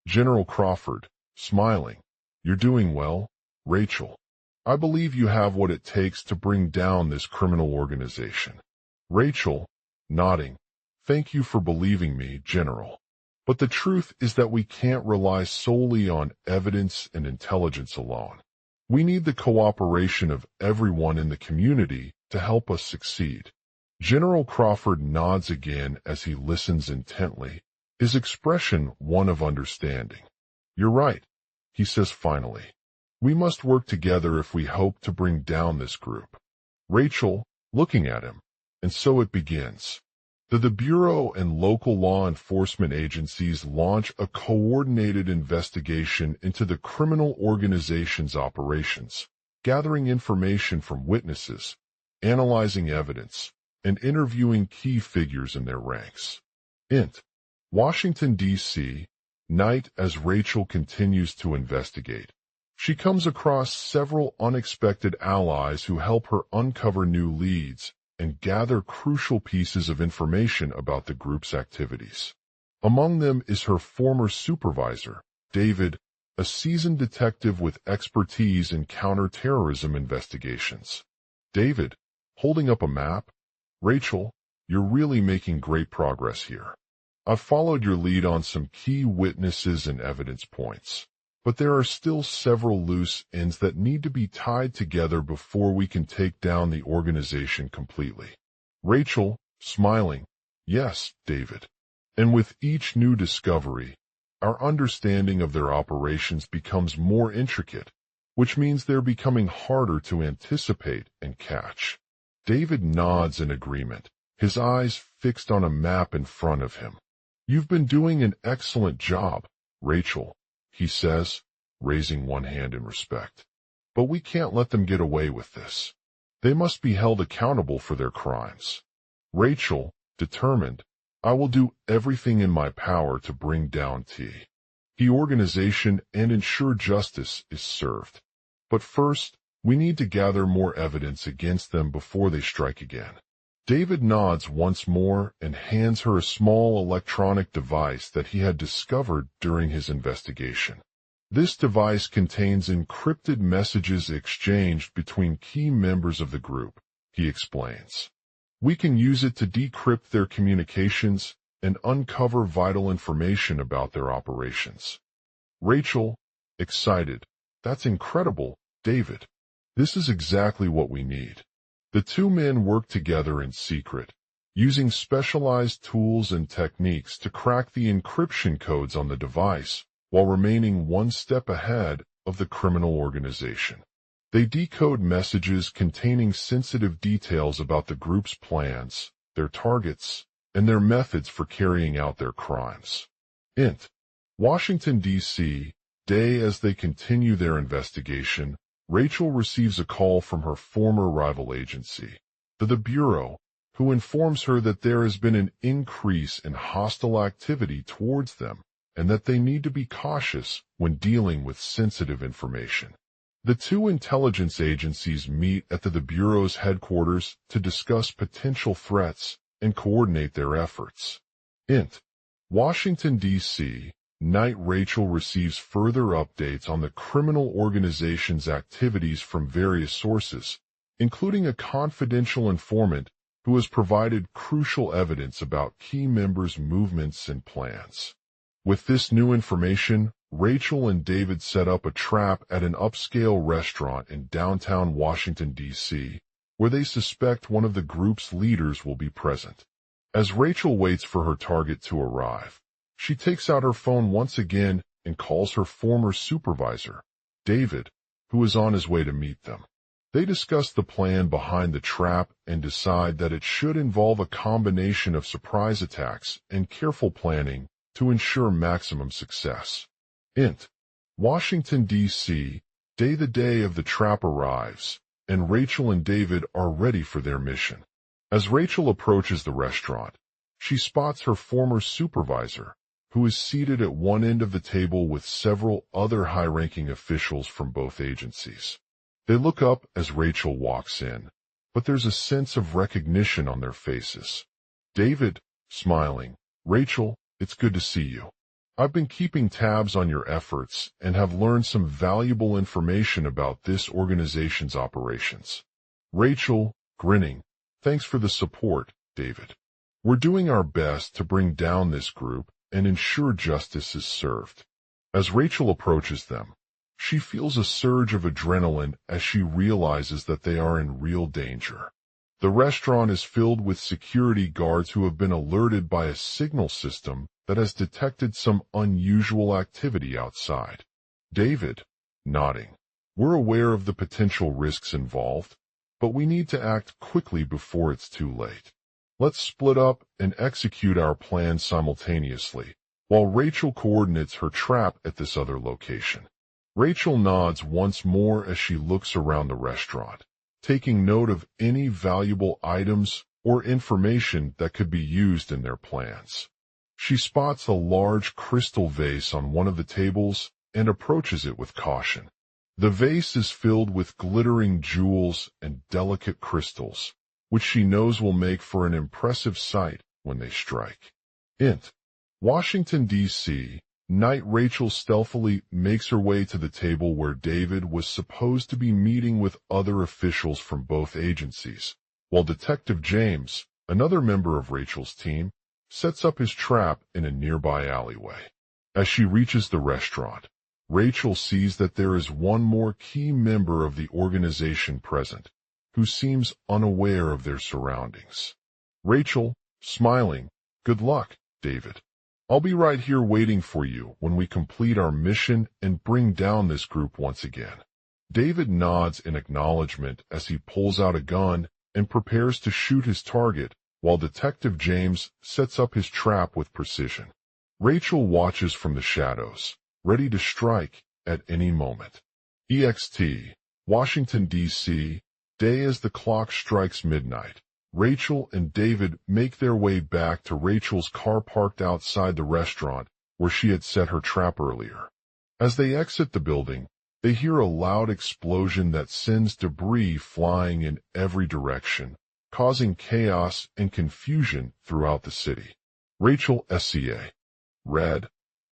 General Crawford, smiling. "You're doing well, Rachel. I believe you have what it takes to bring down this criminal organization." Rachel, nodding. "Thank you for believing me, General. But the truth is that we can't rely solely on evidence and intelligence alone. We need the cooperation of everyone in the community to help us succeed." General Crawford nods again as he listens intently, his expression one of understanding. "You're right," he says finally. "We must work together if we hope to bring down this group." Rachel, looking at him, and so it begins. The Bureau and local law enforcement agencies launch a coordinated investigation into the criminal organization's operations, gathering information from witnesses, analyzing evidence, and interviewing key figures in their ranks. Int. Washington, D.C., night. As Rachel continues to investigate, she comes across several unexpected allies who help her uncover new leads and gather crucial pieces of information about the group's activities. Among them is her former supervisor, David, a seasoned detective with expertise in counterterrorism investigations. David, holding up a map. "Rachel, you're really making great progress here. I've followed your lead on some key witnesses and evidence points, but there are still several loose ends that need to be tied together before we can take down the organization completely." Rachel, smiling. "Yes, David. And with each new discovery, our understanding of their operations becomes more intricate, which means they're becoming harder to anticipate and catch." David nods in agreement, his eyes fixed on a map in front of him. "You've been doing an excellent job, Rachel," he says, raising one hand in respect. "But we can't let them get away with this. They must be held accountable for their crimes." Rachel, determined. "I will do everything in my power to bring down the organization and ensure justice is served. But first, we need to gather more evidence against them before they strike again." David nods once more and hands her a small electronic device that he had discovered during his investigation. This device contains encrypted messages exchanged between key members of the group, he explains. "We can use it to decrypt their communications and uncover vital information about their operations." Rachel, excited. "That's incredible, David. This is exactly what we need." The two men work together in secret, using specialized tools and techniques to crack the encryption codes on the device, while remaining one step ahead of the criminal organization. They decode messages containing sensitive details about the group's plans, their targets, and their methods for carrying out their crimes. Int. Washington, D.C., day. As they continue their investigation, Rachel receives a call from her former rival agency, the Bureau, who informs her that there has been an increase in hostile activity towards them and that they need to be cautious when dealing with sensitive information. The two intelligence agencies meet at the Bureau's headquarters to discuss potential threats and coordinate their efforts. Int. Washington, D.C., night. Rachel receives further updates on the criminal organization's activities from various sources, including a confidential informant who has provided crucial evidence about key members' movements and plans. With this new information, Rachel and David set up a trap at an upscale restaurant in downtown Washington, D.C., where they suspect one of the group's leaders will be present. As Rachel waits for her target to arrive, she takes out her phone once again and calls her former supervisor, David, who is on his way to meet them. They discuss the plan behind the trap and decide that it should involve a combination of surprise attacks and careful planning to ensure maximum success. Int. Washington, D.C., day. The day of the trap arrives, and Rachel and David are ready for their mission. As Rachel approaches the restaurant, she spots her former supervisor, who is seated at one end of the table with several other high-ranking officials from both agencies. They look up as Rachel walks in, but there's a sense of recognition on their faces. David, smiling. Rachel, it's good to see you. I've been keeping tabs on your efforts and have learned some valuable information about this organization's operations. Rachel, grinning. Thanks for the support, David. We're doing our best to bring down this group and ensure justice is served. As Rachel approaches them, she feels a surge of adrenaline as she realizes that they are in real danger. The restaurant is filled with security guards who have been alerted by a signal system that has detected some unusual activity outside. David, nodding. We're aware of the potential risks involved, but we need to act quickly before it's too late. Let's split up and execute our plan simultaneously, while Rachel coordinates her trap at this other location. Rachel nods once more as she looks around the restaurant, taking note of any valuable items or information that could be used in their plans. She spots a large crystal vase on one of the tables and approaches it with caution. The vase is filled with glittering jewels and delicate crystals, which she knows will make for an impressive sight when they strike. Int. Washington, D.C. Night. Rachel stealthily makes her way to the table where David was supposed to be meeting with other officials from both agencies, while Detective James, another member of Rachel's team, sets up his trap in a nearby alleyway. As she reaches the restaurant, Rachel sees that there is one more key member of the organization present, who seems unaware of their surroundings. Rachel, smiling. Good luck, David. I'll be right here waiting for you when we complete our mission and bring down this group once again. David nods in acknowledgement as he pulls out a gun and prepares to shoot his target, while Detective James sets up his trap with precision. Rachel watches from the shadows, ready to strike at any moment. EXT, Washington, D.C., day. As the clock strikes midnight, Rachel and David make their way back to Rachel's car parked outside the restaurant where she had set her trap earlier. As they exit the building, they hear a loud explosion that sends debris flying in every direction, causing chaos and confusion throughout the city. Rachel, SCA. Red,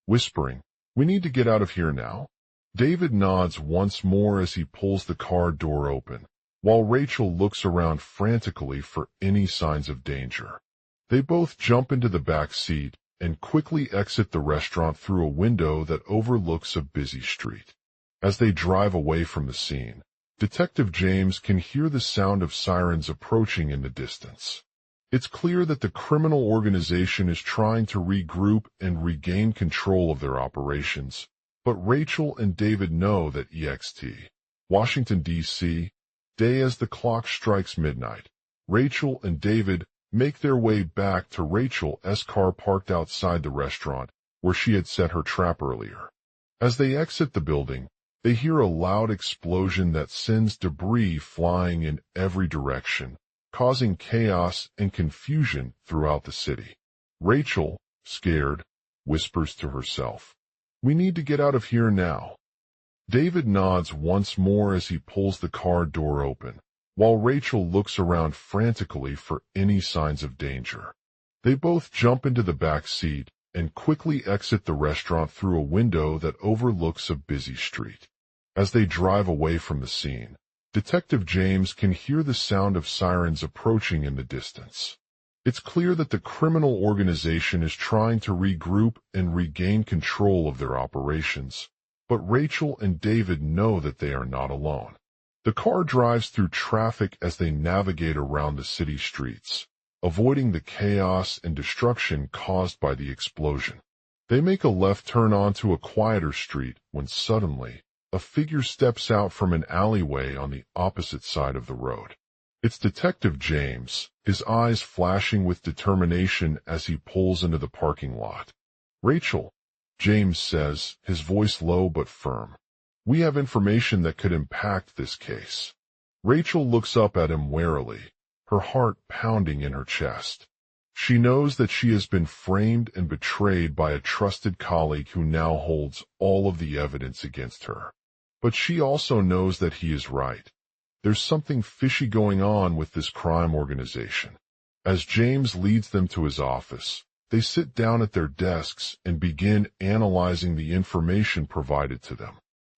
whispering, we need to get out of here now. David nods once more as he pulls the car door open, while Rachel looks around frantically for any signs of danger. They both jump into the back seat and quickly exit the restaurant through a window that overlooks a busy street. As they drive away from the scene, Detective James can hear the sound of sirens approaching in the distance. It's clear that the criminal organization is trying to regroup and regain control of their operations, but Rachel and David know that EXT, Washington, D.C., day. As the clock strikes midnight, Rachel and David make their way back to Rachel's car parked outside the restaurant where she had set her trap earlier. As they exit the building, they hear a loud explosion that sends debris flying in every direction, causing chaos and confusion throughout the city. Rachel, scared, whispers to herself, we need to get out of here now. David nods once more as he pulls the car door open, while Rachel looks around frantically for any signs of danger. They both jump into the back seat and quickly exit the restaurant through a window that overlooks a busy street. As they drive away from the scene, Detective James can hear the sound of sirens approaching in the distance. It's clear that the criminal organization is trying to regroup and regain control of their operations, but Rachel and David know that they are not alone. The car drives through traffic as they navigate around the city streets, avoiding the chaos and destruction caused by the explosion. They make a left turn onto a quieter street when suddenly, a figure steps out from an alleyway on the opposite side of the road. It's Detective James, his eyes flashing with determination as he pulls into the parking lot. Rachel, James says, his voice low but firm. We have information that could impact this case. Rachel looks up at him warily, her heart pounding in her chest. She knows that she has been framed and betrayed by a trusted colleague who now holds all of the evidence against her. But she also knows that he is right. there's something fishy going on with this crime organization. As James leads them to his office, they sit down at their desks and begin analyzing the information provided to them.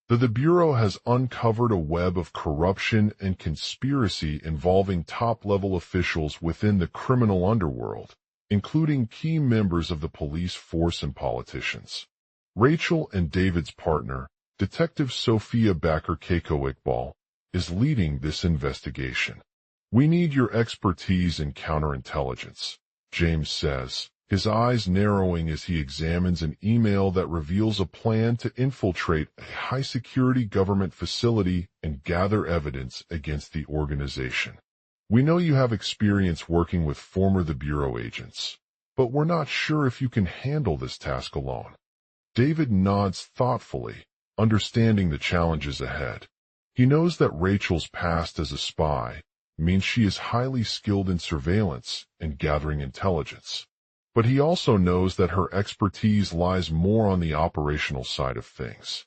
The Bureau has uncovered a web of corruption and conspiracy involving top-level officials within the criminal underworld, including key members of the police force and politicians. Rachel and David's partner, Detective Sophia Bakr-Keiko Iqbal, is leading this investigation. "We need your expertise in counterintelligence," James says, his eyes narrowing as he examines an email that reveals a plan to infiltrate a high-security government facility and gather evidence against the organization. "We know you have experience working with former Bureau agents, but we're not sure if you can handle this task alone." David nods thoughtfully, understanding the challenges ahead. He knows that Rachel's past as a spy means she is highly skilled in surveillance and gathering intelligence. But he also knows that her expertise lies more on the operational side of things.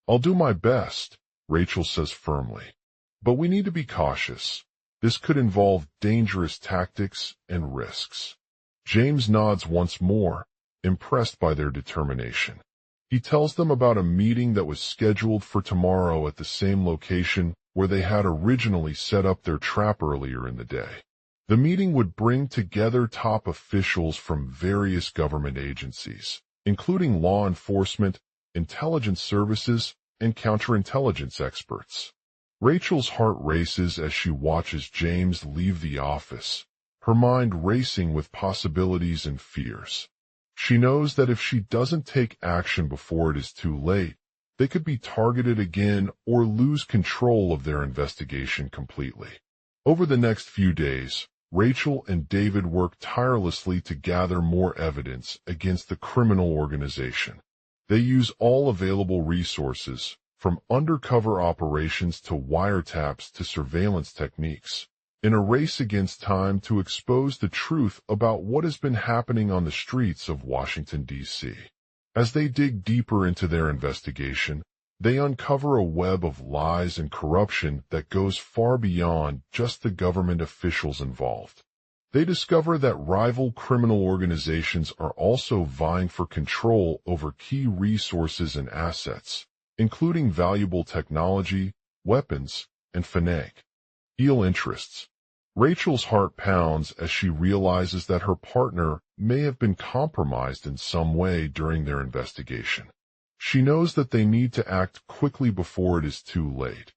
"I'll do my best," Rachel says firmly. "But we need to be cautious. This could involve dangerous tactics and risks." James nods once more, impressed by their determination. He tells them about a meeting that was scheduled for tomorrow at the same location where they had originally set up their trap earlier in the day. The meeting would bring together top officials from various government agencies, including law enforcement, intelligence services, and counterintelligence experts. Rachel's heart races as she watches James leave the office, her mind racing with possibilities and fears. She knows that if she doesn't take action before it is too late, they could be targeted again or lose control of their investigation completely. Over the next few days, Rachel and David work tirelessly to gather more evidence against the criminal organization. They use all available resources, from undercover operations to wiretaps to surveillance techniques, in a race against time to expose the truth about what has been happening on the streets of Washington, D.C. As they dig deeper into their investigation, they uncover a web of lies and corruption that goes far beyond just the government officials involved. They discover that rival criminal organizations are also vying for control over key resources and assets, including valuable technology, weapons, and financial interests. Rachel's heart pounds as she realizes that her partner may have been compromised in some way during their investigation. She knows that they need to act quickly before it is too late.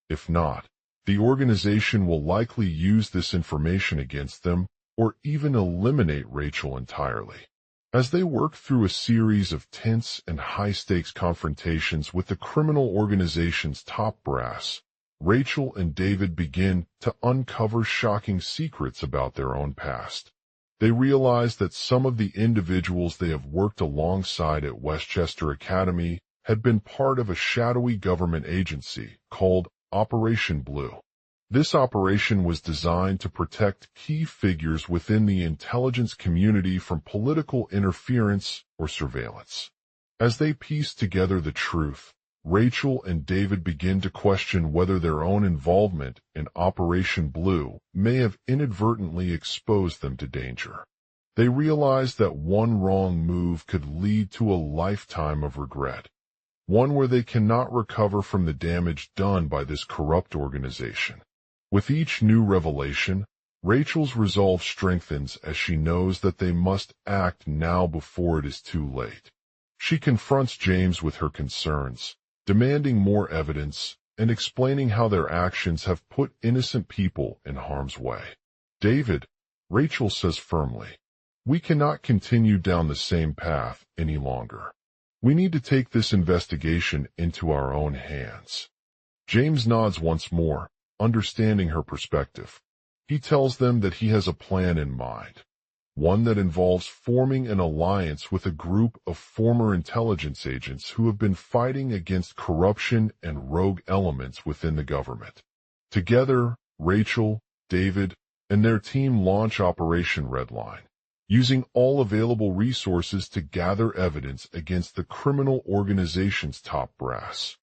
If not, the organization will likely use this information against them or even eliminate Rachel entirely. As they work through a series of tense and high-stakes confrontations with the criminal organization's top brass, Rachel and David begin to uncover shocking secrets about their own past. They realize that some of the individuals they have worked alongside at Westchester Academy had been part of a shadowy government agency called Operation Blue. This operation was designed to protect key figures within the intelligence community from political interference or surveillance. As they piece together the truth, Rachel and David begin to question whether their own involvement in Operation Blue may have inadvertently exposed them to danger. They realize that one wrong move could lead to a lifetime of regret, one where they cannot recover from the damage done by this corrupt organization. With each new revelation, Rachel's resolve strengthens as she knows that they must act now before it is too late. She confronts James with her concerns, demanding more evidence and explaining how their actions have put innocent people in harm's way. "David," Rachel says firmly, "we cannot continue down the same path any longer. We need to take this investigation into our own hands." James nods once more, understanding her perspective. He tells them that he has a plan in mind, one that involves forming an alliance with a group of former intelligence agents who have been fighting against corruption and rogue elements within the government. Together, Rachel, David, and their team launch Operation Redline, using all available resources to gather evidence against the criminal organization's top brass.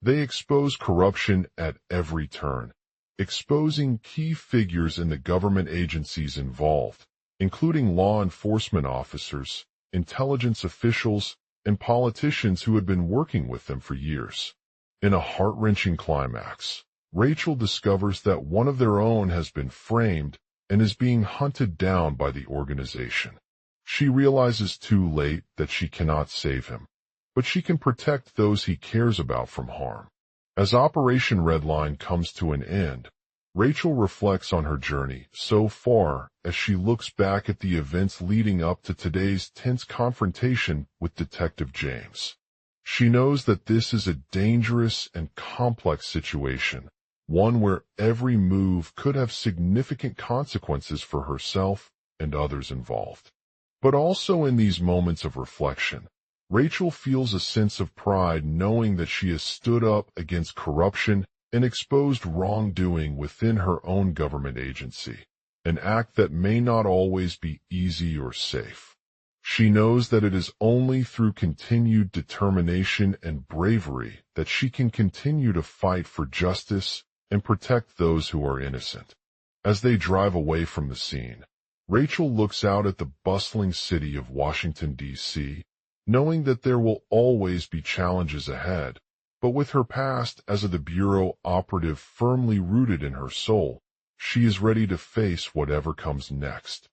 They expose corruption at every turn, exposing key figures in the government agencies involved, including law enforcement officers, intelligence officials, and politicians who had been working with them for years. In a heart-wrenching climax, Rachel discovers that one of their own has been framed and is being hunted down by the organization. She realizes too late that she cannot save him, but she can protect those he cares about from harm. As Operation Redline comes to an end, Rachel reflects on her journey so far as she looks back at the events leading up to today's tense confrontation with Detective James. She knows that this is a dangerous and complex situation, one where every move could have significant consequences for herself and others involved. But also in these moments of reflection, Rachel feels a sense of pride knowing that she has stood up against corruption and exposed wrongdoing within her own government agency, an act that may not always be easy or safe. She knows that it is only through continued determination and bravery that she can continue to fight for justice and protect those who are innocent. As they drive away from the scene, Rachel looks out at the bustling city of Washington, D.C., knowing that there will always be challenges ahead, but with her past as the Bureau operative firmly rooted in her soul, she is ready to face whatever comes next.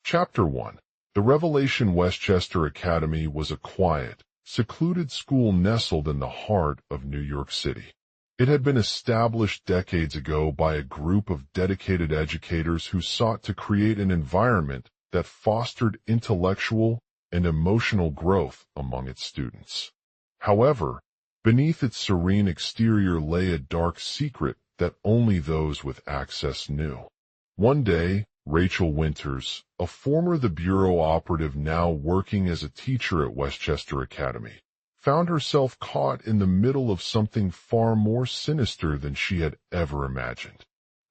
Chapter 1. The Revelation Westchester Academy was a quiet, secluded school nestled in the heart of New York City. It had been established decades ago by a group of dedicated educators who sought to create an environment that fostered intellectual and emotional growth among its students. However, beneath its serene exterior lay a dark secret that only those with access knew. One day, Rachel Winters, a former The Bureau operative now working as a teacher at Westchester Academy, found herself caught in the middle of something far more sinister than she had ever imagined.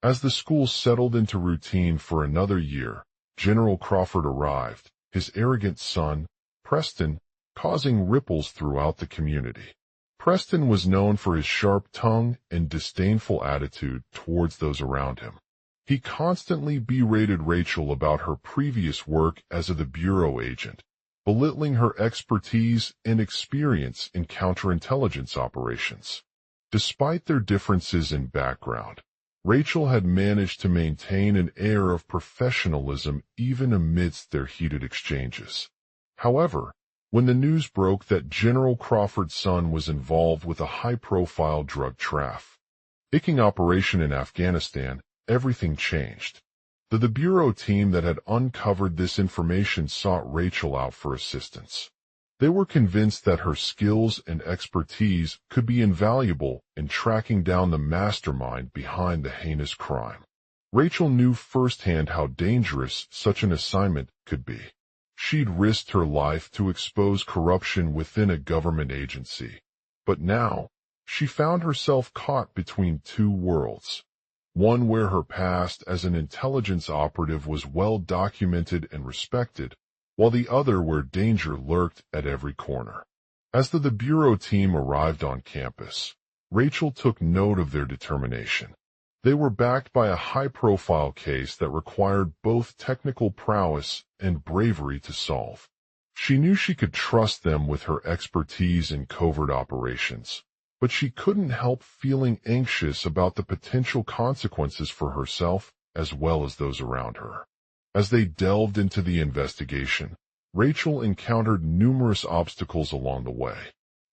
As the school settled into routine for another year, General Crawford arrived, his arrogant son, Preston, causing ripples throughout the community. Preston was known for his sharp tongue and disdainful attitude towards those around him. He constantly berated Rachel about her previous work as a Bureau agent, belittling her expertise and experience in counterintelligence operations. Despite their differences in background, Rachel had managed to maintain an air of professionalism even amidst their heated exchanges. However, when the news broke that General Crawford's son was involved with a high-profile drug trafficking operation in Afghanistan, everything changed. The Bureau team that had uncovered this information sought Rachel out for assistance. They were convinced that her skills and expertise could be invaluable in tracking down the mastermind behind the heinous crime. Rachel knew firsthand how dangerous such an assignment could be. She'd risked her life to expose corruption within a government agency, but now she found herself caught between two worlds. One where her past as an intelligence operative was well documented and respected, while the other where danger lurked at every corner. As the Bureau team arrived on campus, Rachel took note of their determination. They were backed by a high-profile case that required both technical prowess and bravery to solve. She knew she could trust them with her expertise in covert operations, but she couldn't help feeling anxious about the potential consequences for herself as well as those around her. As they delved into the investigation, Rachel encountered numerous obstacles along the way.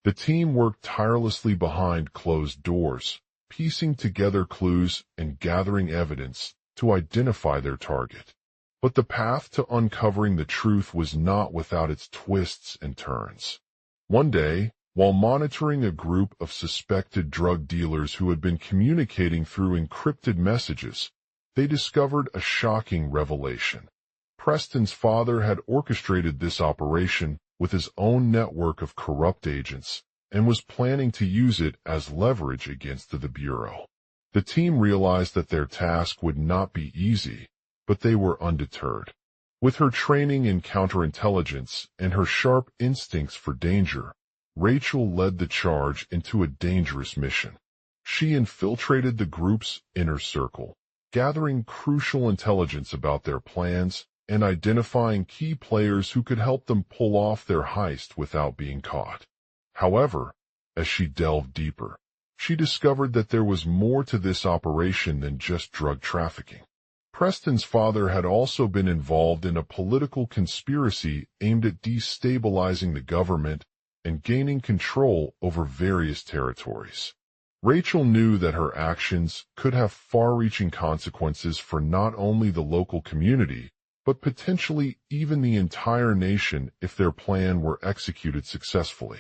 The team worked tirelessly behind closed doors, piecing together clues and gathering evidence to identify their target. But the path to uncovering the truth was not without its twists and turns. One day, while monitoring a group of suspected drug dealers who had been communicating through encrypted messages, they discovered a shocking revelation. Preston's father had orchestrated this operation with his own network of corrupt agents and was planning to use it as leverage against the Bureau. The team realized that their task would not be easy, but they were undeterred. With her training in counterintelligence and her sharp instincts for danger, Rachel led the charge into a dangerous mission. She infiltrated the group's inner circle, gathering crucial intelligence about their plans and identifying key players who could help them pull off their heist without being caught. However, as she delved deeper, she discovered that there was more to this operation than just drug trafficking. Preston's father had also been involved in a political conspiracy aimed at destabilizing the government and gaining control over various territories. Rachel knew that her actions could have far-reaching consequences for not only the local community, but potentially even the entire nation if their plan were executed successfully.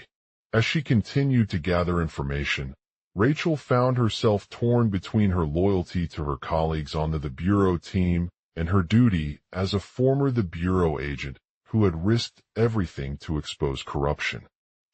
As she continued to gather information, Rachel found herself torn between her loyalty to her colleagues on the Bureau team and her duty as a former Bureau agent who had risked everything to expose corruption.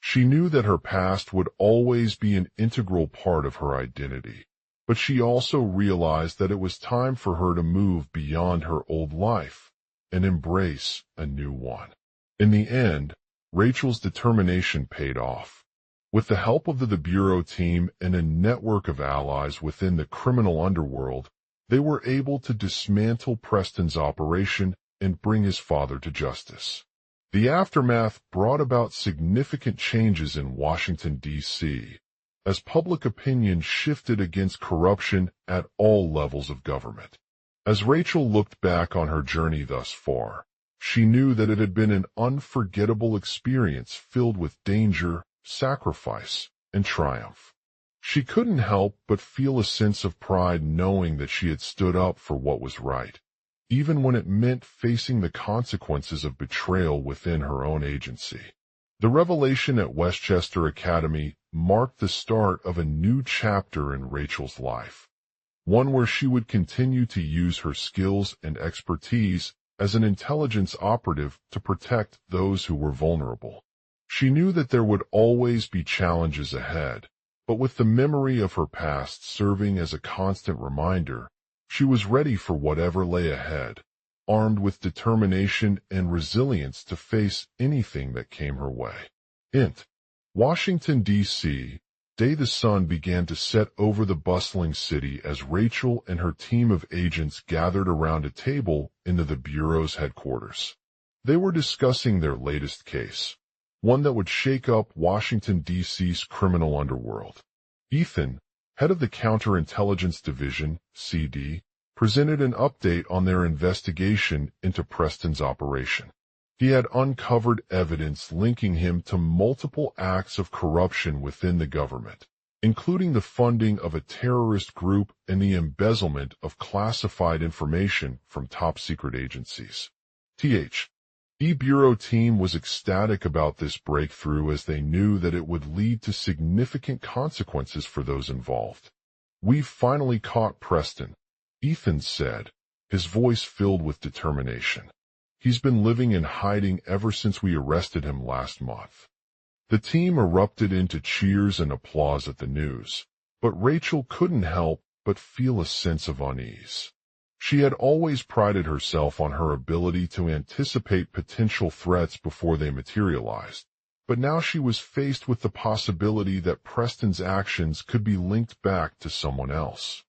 She knew that her past would always be an integral part of her identity, but she also realized that it was time for her to move beyond her old life and embrace a new one. In the end, Rachel's determination paid off. With the help of the Bureau team and a network of allies within the criminal underworld, they were able to dismantle Preston's operation and bring his father to justice. The aftermath brought about significant changes in Washington, D.C., as public opinion shifted against corruption at all levels of government. As Rachel looked back on her journey thus far, she knew that it had been an unforgettable experience filled with danger, sacrifice, and triumph. She couldn't help but feel a sense of pride knowing that she had stood up for what was right, even when it meant facing the consequences of betrayal within her own agency. The revelation at Westchester Academy marked the start of a new chapter in Rachel's life, one where she would continue to use her skills and expertise as an intelligence operative to protect those who were vulnerable. She knew that there would always be challenges ahead, but with the memory of her past serving as a constant reminder, she was ready for whatever lay ahead, armed with determination and resilience to face anything that came her way. Washington, D.C., day the sun began to set over the bustling city as Rachel and her team of agents gathered around a table in the Bureau's headquarters. They were discussing their latest case, one that would shake up Washington, D.C.'s criminal underworld. Ethan, head of the Counterintelligence Division, CD, presented an update on their investigation into Preston's operation. He had uncovered evidence linking him to multiple acts of corruption within the government, including the funding of a terrorist group and the embezzlement of classified information from top-secret agencies. The Bureau team was ecstatic about this breakthrough as they knew that it would lead to significant consequences for those involved. "We've finally caught Preston," Ethan said, his voice filled with determination. "He's been living in hiding ever since we arrested him last month." The team erupted into cheers and applause at the news, but Rachel couldn't help but feel a sense of unease. She had always prided herself on her ability to anticipate potential threats before they materialized, but now she was faced with the possibility that Preston's actions could be linked back to someone else.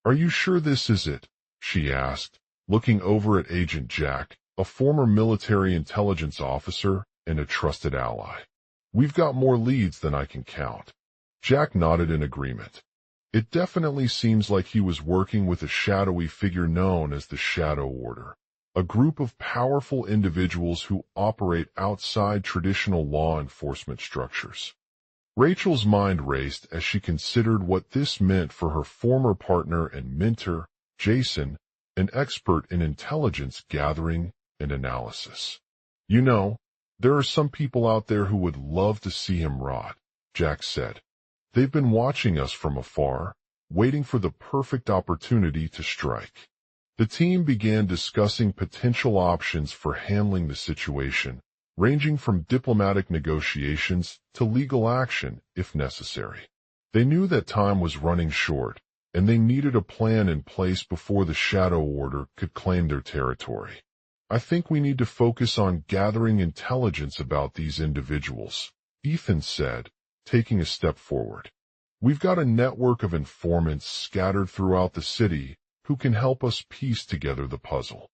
"Are you sure this is it?" she asked, looking over at Agent Jack, a former military intelligence officer and a trusted ally. "We've got more leads than I can count." Jack nodded in agreement. It definitely seems like he was working with a shadowy figure known as the Shadow Order, a group of powerful individuals who operate outside traditional law enforcement structures. Rachel's mind raced as she considered what this meant for her former partner and mentor, Jason, an expert in intelligence gathering and analysis. "You know, there are some people out there who would love to see him rot," Jack said. "They've been watching us from afar, waiting for the perfect opportunity to strike." The team began discussing potential options for handling the situation, ranging from diplomatic negotiations to legal action if necessary. They knew that time was running short, and they needed a plan in place before the Shadow Order could claim their territory. "I think we need to focus on gathering intelligence about these individuals," Ethan said, taking a step forward. We've got a network of informants scattered throughout the city who can help us piece together the puzzle.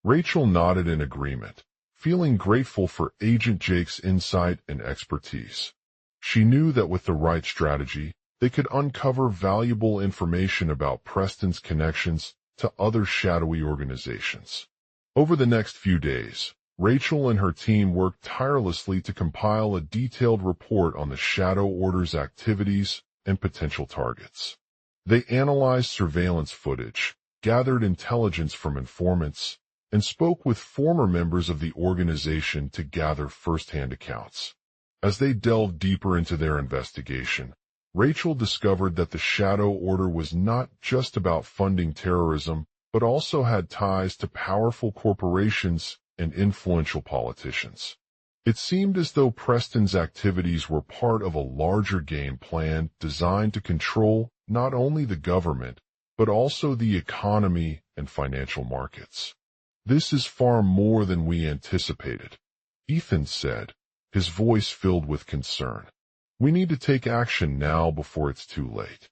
Rachel nodded in agreement, feeling grateful for Agent Jake's insight and expertise. She knew that with the right strategy, they could uncover valuable information about Preston's connections to other shadowy organizations. Over the next few days, Rachel and her team worked tirelessly to compile a detailed report on the Shadow Order's activities and potential targets. They analyzed surveillance footage, gathered intelligence from informants, and spoke with former members of the organization to gather first-hand accounts. As they delved deeper into their investigation, Rachel discovered that the Shadow Order was not just about funding terrorism, but also had ties to powerful corporations and influential politicians. It seemed as though Preston's activities were part of a larger game plan designed to control not only the government, but also the economy and financial markets. "This is far more than we anticipated," Ethan said, his voice filled with concern. "We need to take action now before it's too late."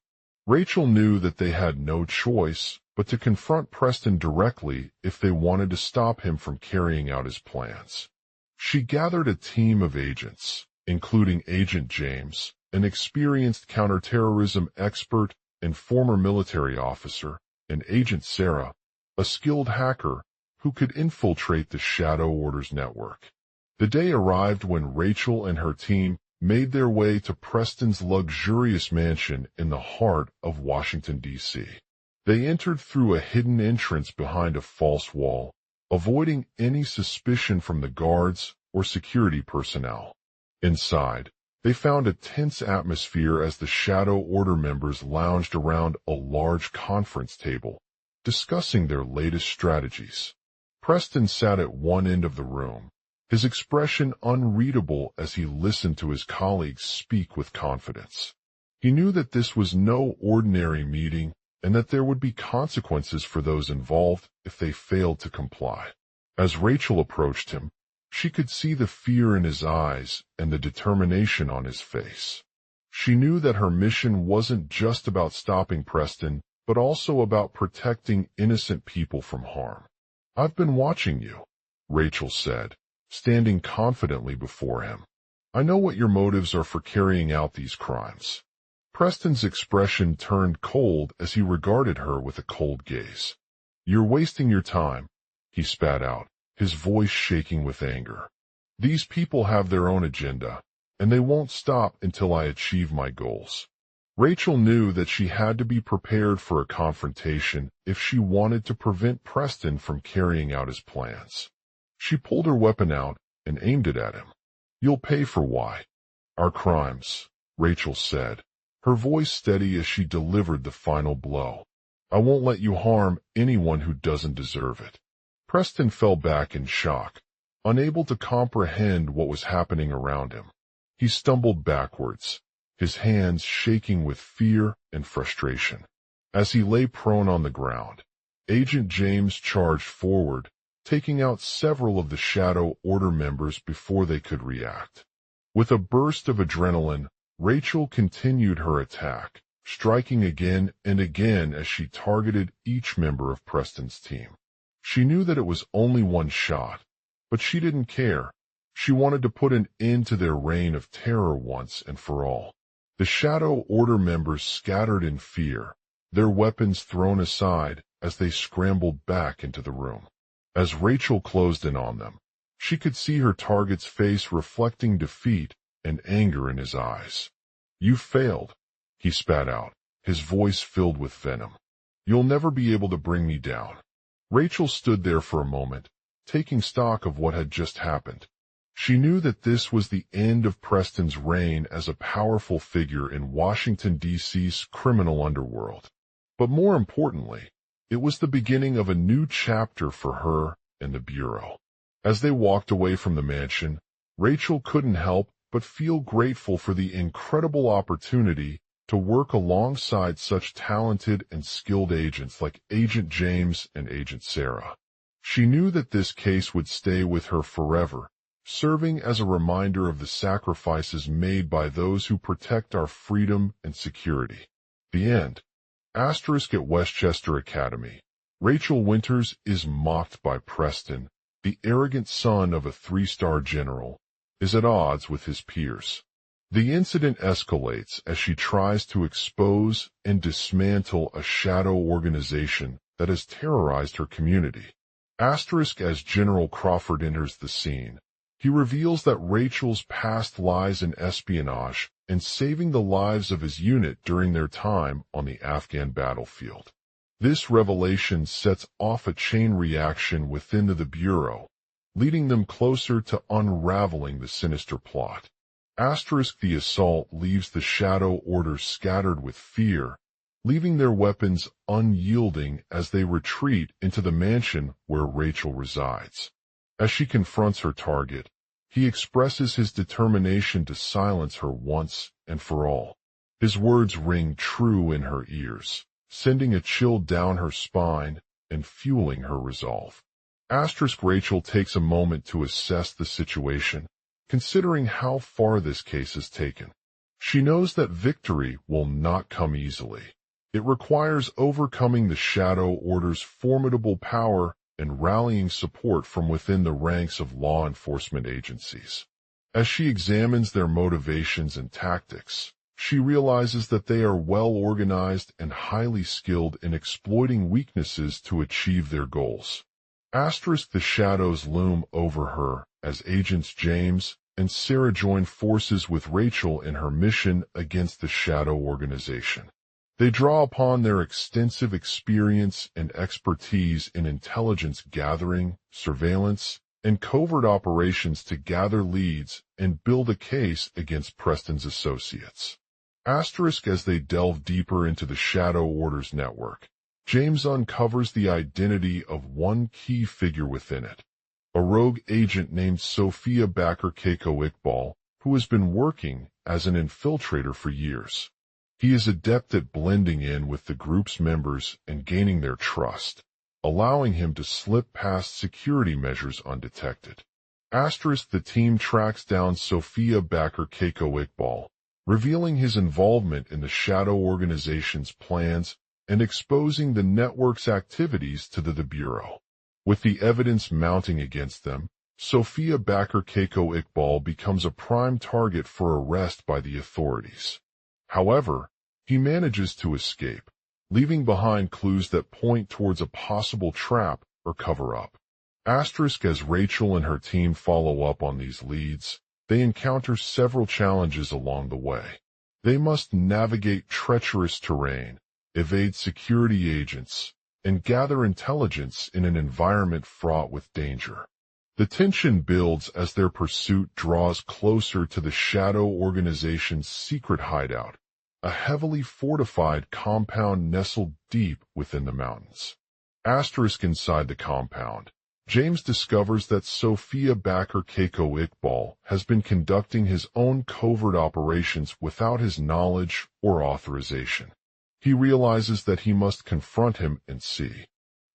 Rachel knew that they had no choice but to confront Preston directly if they wanted to stop him from carrying out his plans. She gathered a team of agents, including Agent James, an experienced counterterrorism expert and former military officer, and Agent Sarah, a skilled hacker who could infiltrate the Shadow Order's network. The day arrived when Rachel and her team made their way to Preston's luxurious mansion in the heart of Washington, D.C. They entered through a hidden entrance behind a false wall, avoiding any suspicion from the guards or security personnel. Inside, they found a tense atmosphere as the Shadow Order members lounged around a large conference table, discussing their latest strategies. Preston sat at one end of the room, his expression unreadable as he listened to his colleagues speak with confidence. He knew that this was no ordinary meeting and that there would be consequences for those involved if they failed to comply. As Rachel approached him, she could see the fear in his eyes and the determination on his face. She knew that her mission wasn't just about stopping Preston, but also about protecting innocent people from harm. "I've been watching you," Rachel said, standing confidently before him. "I know what your motives are for carrying out these crimes." Preston's expression turned cold as he regarded her with a cold gaze. "You're wasting your time," he spat out, his voice shaking with anger. "These people have their own agenda, and they won't stop until I achieve my goals." Rachel knew that she had to be prepared for a confrontation if she wanted to prevent Preston from carrying out his plans. She pulled her weapon out and aimed it at him. "You'll pay for why. Our crimes," Rachel said, her voice steady as she delivered the final blow. "I won't let you harm anyone who doesn't deserve it." Preston fell back in shock, unable to comprehend what was happening around him. He stumbled backwards, his hands shaking with fear and frustration. As he lay prone on the ground, Agent James charged forward, taking out several of the Shadow Order members before they could react. With a burst of adrenaline, Rachel continued her attack, striking again and again as she targeted each member of Preston's team. She knew that it was only one shot, but she didn't care. She wanted to put an end to their reign of terror once and for all. The Shadow Order members scattered in fear, their weapons thrown aside as they scrambled back into the room. As Rachel closed in on them, she could see her target's face reflecting defeat and anger in his eyes. "You failed," he spat out, his voice filled with venom. "You'll never be able to bring me down." Rachel stood there for a moment, taking stock of what had just happened. She knew that this was the end of Preston's reign as a powerful figure in Washington, D.C.'s criminal underworld. But more importantly, it was the beginning of a new chapter for her and the Bureau. As they walked away from the mansion, Rachel couldn't help but feel grateful for the incredible opportunity to work alongside such talented and skilled agents like Agent James and Agent Sarah. She knew that this case would stay with her forever, serving as a reminder of the sacrifices made by those who protect our freedom and security. The end. Asterisk at Westchester Academy. Rachel Winters is mocked by Preston, the arrogant son of a three-star general, is at odds with his peers. The incident escalates as she tries to expose and dismantle a shadow organization that has terrorized her community. Asterisk as General Crawford enters the scene. He reveals that Rachel's past lies in espionage and saving the lives of his unit during their time on the Afghan battlefield. This revelation sets off a chain reaction within the Bureau, leading them closer to unraveling the sinister plot. Asterisk the assault leaves the Shadow Order scattered with fear, leaving their weapons unyielding as they retreat into the mansion where Rachel resides. As she confronts her target, he expresses his determination to silence her once and for all. His words ring true in her ears, sending a chill down her spine and fueling her resolve. Asterisk Rachel takes a moment to assess the situation, considering how far this case has taken. She knows that victory will not come easily. It requires overcoming the Shadow Order's formidable power and rallying support from within the ranks of law enforcement agencies. As she examines their motivations and tactics, she realizes that they are well organized and highly skilled in exploiting weaknesses to achieve their goals. Asterisk the shadows loom over her as Agents James and Sarah join forces with Rachel in her mission against the Shadow Organization. They draw upon their extensive experience and expertise in intelligence gathering, surveillance, and covert operations to gather leads and build a case against Preston's associates. Asterisk as they delve deeper into the Shadow Order's network, James uncovers the identity of one key figure within it, a rogue agent named Sophia Baker Keiko Iqbal, who has been working as an infiltrator for years. He is adept at blending in with the group's members and gaining their trust, allowing him to slip past security measures undetected. Asterisk the team tracks down Sophia Baker Keiko Iqbal, revealing his involvement in the Shadow Organization's plans and exposing the network's activities to the Bureau. With the evidence mounting against them, Sophia Baker Keiko Iqbal becomes a prime target for arrest by the authorities. However, he manages to escape, leaving behind clues that point towards a possible trap or cover-up. Asterisk as Rachel and her team follow up on these leads, they encounter several challenges along the way. They must navigate treacherous terrain, evade security agents, and gather intelligence in an environment fraught with danger. The tension builds as their pursuit draws closer to the Shadow Organization's secret hideout, a heavily fortified compound nestled deep within the mountains. Asterisk inside the compound, James discovers that Sophia Baker Keiko Iqbal has been conducting his own covert operations without his knowledge or authorization. He realizes that he must confront him and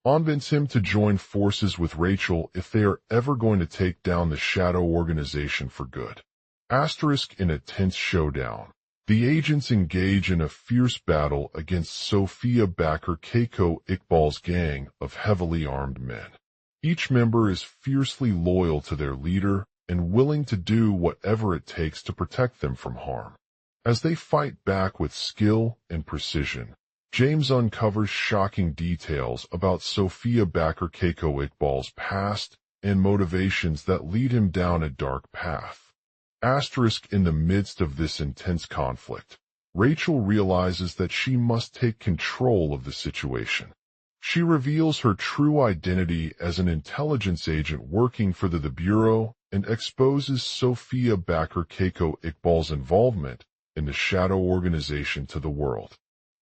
convince him to join forces with Rachel if they are ever going to take down the Shadow Organization for good. Asterisk in a tense showdown, the agents engage in a fierce battle against Sophia Baker Keiko Iqbal's gang of heavily armed men. Each member is fiercely loyal to their leader and willing to do whatever it takes to protect them from harm. As they fight back with skill and precision, James uncovers shocking details about Sophia Baker Keiko Iqbal's past and motivations that lead him down a dark path. Asterisk in the midst of this intense conflict, Rachel realizes that she must take control of the situation. She reveals her true identity as an intelligence agent working for the Bureau and exposes Sophia Baker Keiko Iqbal's involvement in the Shadow Organization to the world.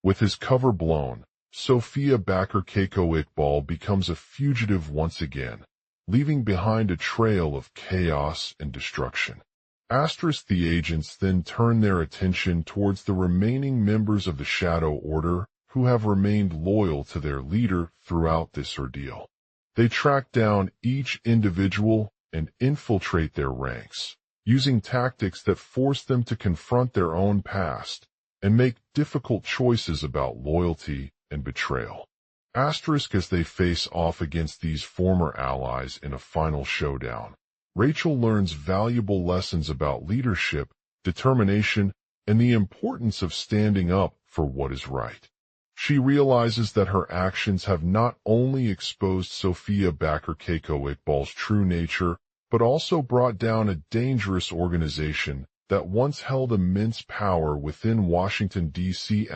With his cover blown, Sophia Baker Keiko Iqbal becomes a fugitive once again, leaving behind a trail of chaos and destruction. Asterisk the agents then turn their attention towards the remaining members of the Shadow Order who have remained loyal to their leader throughout this ordeal. They track down each individual and infiltrate their ranks, using tactics that force them to confront their own past and make difficult choices about loyalty and betrayal. Asterisk as they face off against these former allies in a final showdown, Rachel learns valuable lessons about leadership, determination, and the importance of standing up for what is right. She realizes that her actions have not only exposed Sofia Bakir-Keiko Iqbal's true nature, but also brought down a dangerous organization that once held immense power within Washington, D.C.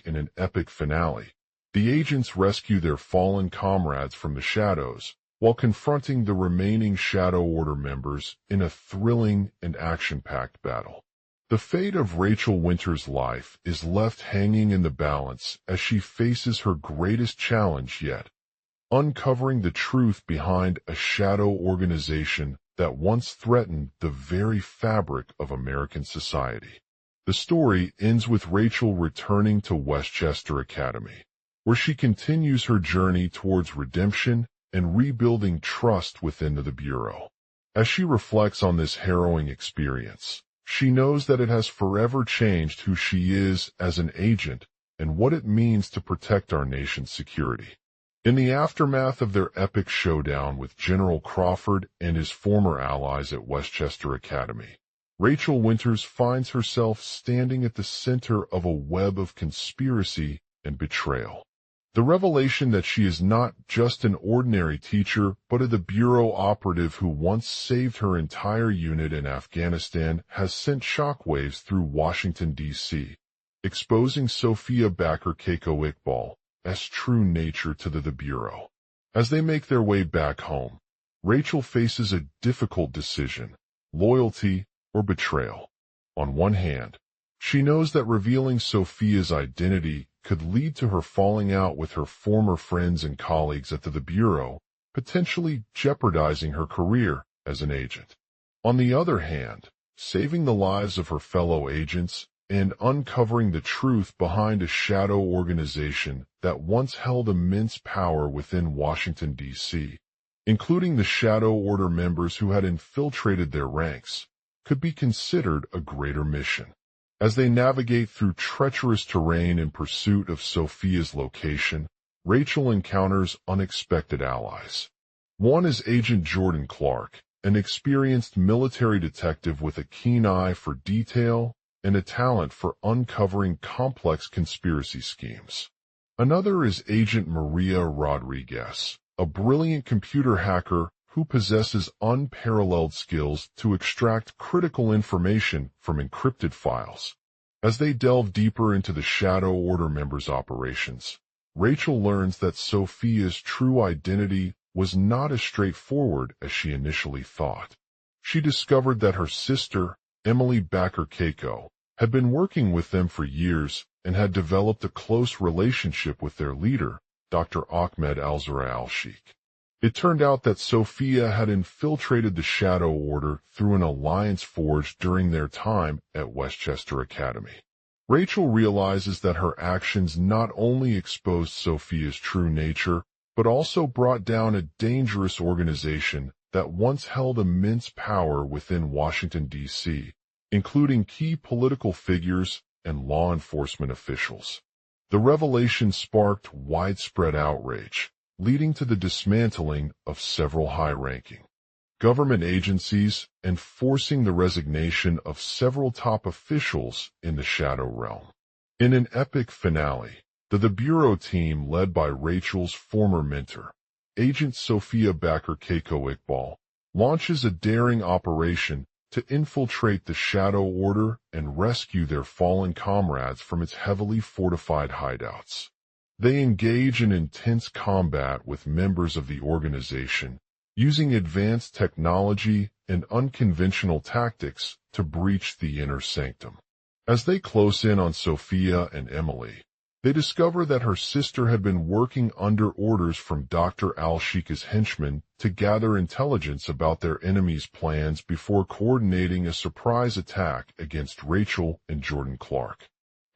In an epic finale, the agents rescue their fallen comrades from the shadows, while confronting the remaining Shadow Order members in a thrilling and action-packed battle. The fate of Rachel Winters' life is left hanging in the balance as she faces her greatest challenge yet, uncovering the truth behind a shadow organization that once threatened the very fabric of American society. The story ends with Rachel returning to Westchester Academy, where she continues her journey towards redemption and rebuilding trust within the Bureau. As she reflects on this harrowing experience, she knows that it has forever changed who she is as an agent and what it means to protect our nation's security. In the aftermath of their epic showdown with General Crawford and his former allies at Westchester Academy, Rachel Winters finds herself standing at the center of a web of conspiracy and betrayal. The revelation that she is not just an ordinary teacher, but the Bureau operative who once saved her entire unit in Afghanistan has sent shockwaves through Washington, D.C., exposing Sofia Bakir-Keiko Iqbal's true nature to the Bureau. As they make their way back home, Rachel faces a difficult decision: loyalty or betrayal. On one hand, she knows that revealing Sofia's identity could lead to her falling out with her former friends and colleagues at the Bureau, potentially jeopardizing her career as an agent. On the other hand, saving the lives of her fellow agents and uncovering the truth behind a shadow organization that once held immense power within Washington, D.C., including the Shadow Order members who had infiltrated their ranks, could be considered a greater mission. As they navigate through treacherous terrain in pursuit of Sofia's location, Rachel encounters unexpected allies. One is Agent Jordan Clark, an experienced military detective with a keen eye for detail and a talent for uncovering complex conspiracy schemes. Another is Agent Maria Rodriguez, a brilliant computer hacker who possesses unparalleled skills to extract critical information from encrypted files. As they delve deeper into the Shadow Order members' operations, Rachel learns that Sofia's true identity was not as straightforward as she initially thought. She discovered that her sister, Emily Bakir-Keiko, had been working with them for years and had developed a close relationship with their leader, Dr. Ahmed Al-Zahra al-Sheikh. It turned out that Sofia had infiltrated the Shadow Order through an alliance forged during their time at Westchester Academy. Rachel realizes that her actions not only exposed Sofia's true nature, but also brought down a dangerous organization that once held immense power within Washington, D.C., including key political figures and law enforcement officials. The revelation sparked widespread outrage, leading to the dismantling of several high-ranking government agencies and forcing the resignation of several top officials in the Shadow Realm. In an epic finale, the Bureau team led by Rachel's former mentor, Agent Sofia Bakir-Keiko Iqbal, launches a daring operation to infiltrate the Shadow Order and rescue their fallen comrades from its heavily fortified hideouts. They engage in intense combat with members of the organization, using advanced technology and unconventional tactics to breach the inner sanctum. As they close in on Sofia and Emily, they discover that her sister had been working under orders from Dr. Al-Sheikh's henchmen to gather intelligence about their enemy's plans before coordinating a surprise attack against Rachel and Jordan Clark.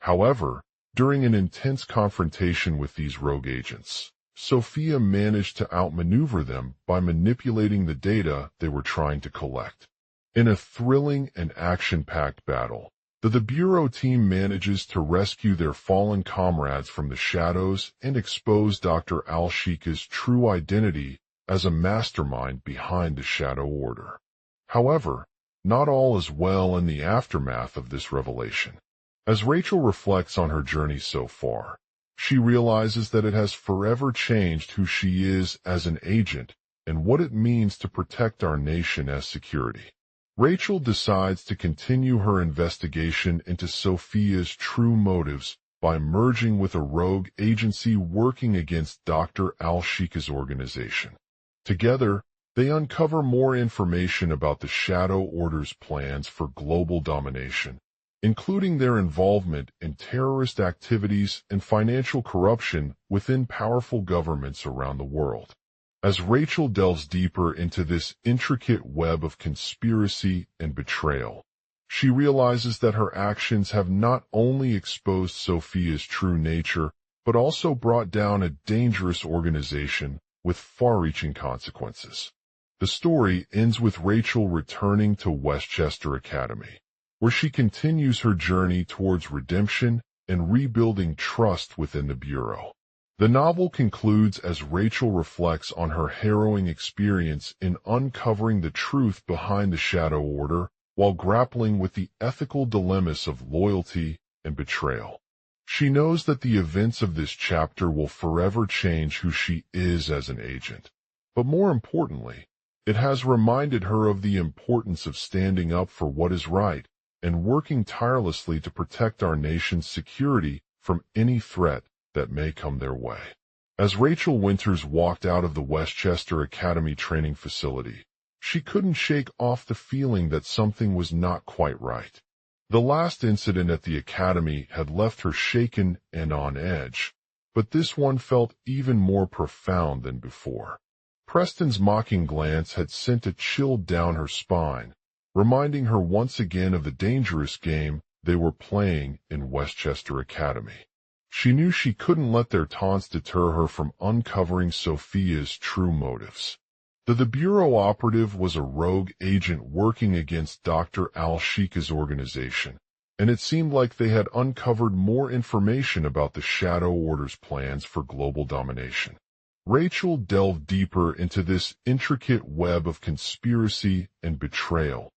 However, during an intense confrontation with these rogue agents, Sophia managed to outmaneuver them by manipulating the data they were trying to collect. In a thrilling and action-packed battle, the Bureau team manages to rescue their fallen comrades from the shadows and expose Dr. Al-Shika's true identity as a mastermind behind the Shadow Order. However, not all is well in the aftermath of this revelation. As Rachel reflects on her journey so far, she realizes that it has forever changed who she is as an agent and what it means to protect our nation as security. Rachel decides to continue her investigation into Sophia's true motives by merging with a rogue agency working against Dr. Al-Shika's organization. Together, they uncover more information about the Shadow Order's plans for global domination, including their involvement in terrorist activities and financial corruption within powerful governments around the world. As Rachel delves deeper into this intricate web of conspiracy and betrayal, she realizes that her actions have not only exposed Sophia's true nature, but also brought down a dangerous organization with far-reaching consequences. The story ends with Rachel returning to Westchester Academy, where she continues her journey towards redemption and rebuilding trust within the Bureau. The novel concludes as Rachel reflects on her harrowing experience in uncovering the truth behind the Shadow Order while grappling with the ethical dilemmas of loyalty and betrayal. She knows that the events of this chapter will forever change who she is as an agent. But more importantly, it has reminded her of the importance of standing up for what is right and working tirelessly to protect our nation's security from any threat that may come their way. As Rachel Winters walked out of the Westchester Academy training facility, she couldn't shake off the feeling that something was not quite right. The last incident at the academy had left her shaken and on edge, but this one felt even more profound than before. Preston's mocking glance had sent a chill down her spine, reminding her once again of the dangerous game they were playing in Westchester Academy. She knew she couldn't let their taunts deter her from uncovering Sophia's true motives. The Bureau operative was a rogue agent working against Dr. Al-Shika's organization, and it seemed like they had uncovered more information about the Shadow Order's plans for global domination. Rachel delved deeper into this intricate web of conspiracy and betrayal,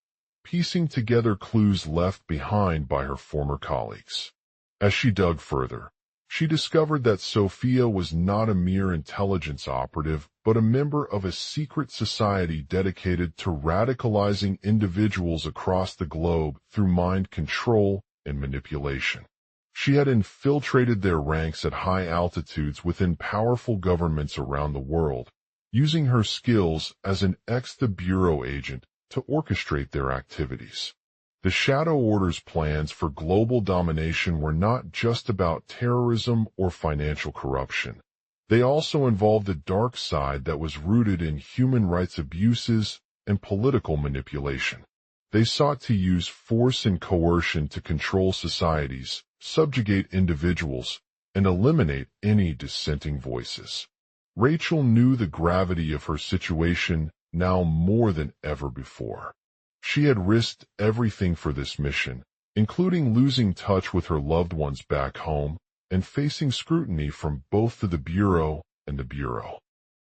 piecing together clues left behind by her former colleagues. As she dug further, she discovered that Sophia was not a mere intelligence operative, but a member of a secret society dedicated to radicalizing individuals across the globe through mind control and manipulation. She had infiltrated their ranks at high altitudes within powerful governments around the world, using her skills as an ex-Bureau agent to orchestrate their activities. The Shadow Order's plans for global domination were not just about terrorism or financial corruption. They also involved a dark side that was rooted in human rights abuses and political manipulation. They sought to use force and coercion to control societies, subjugate individuals, and eliminate any dissenting voices. Rachel knew the gravity of her situation now more than ever before. She had risked everything for this mission, including losing touch with her loved ones back home and facing scrutiny from both the Bureau and the Bureau.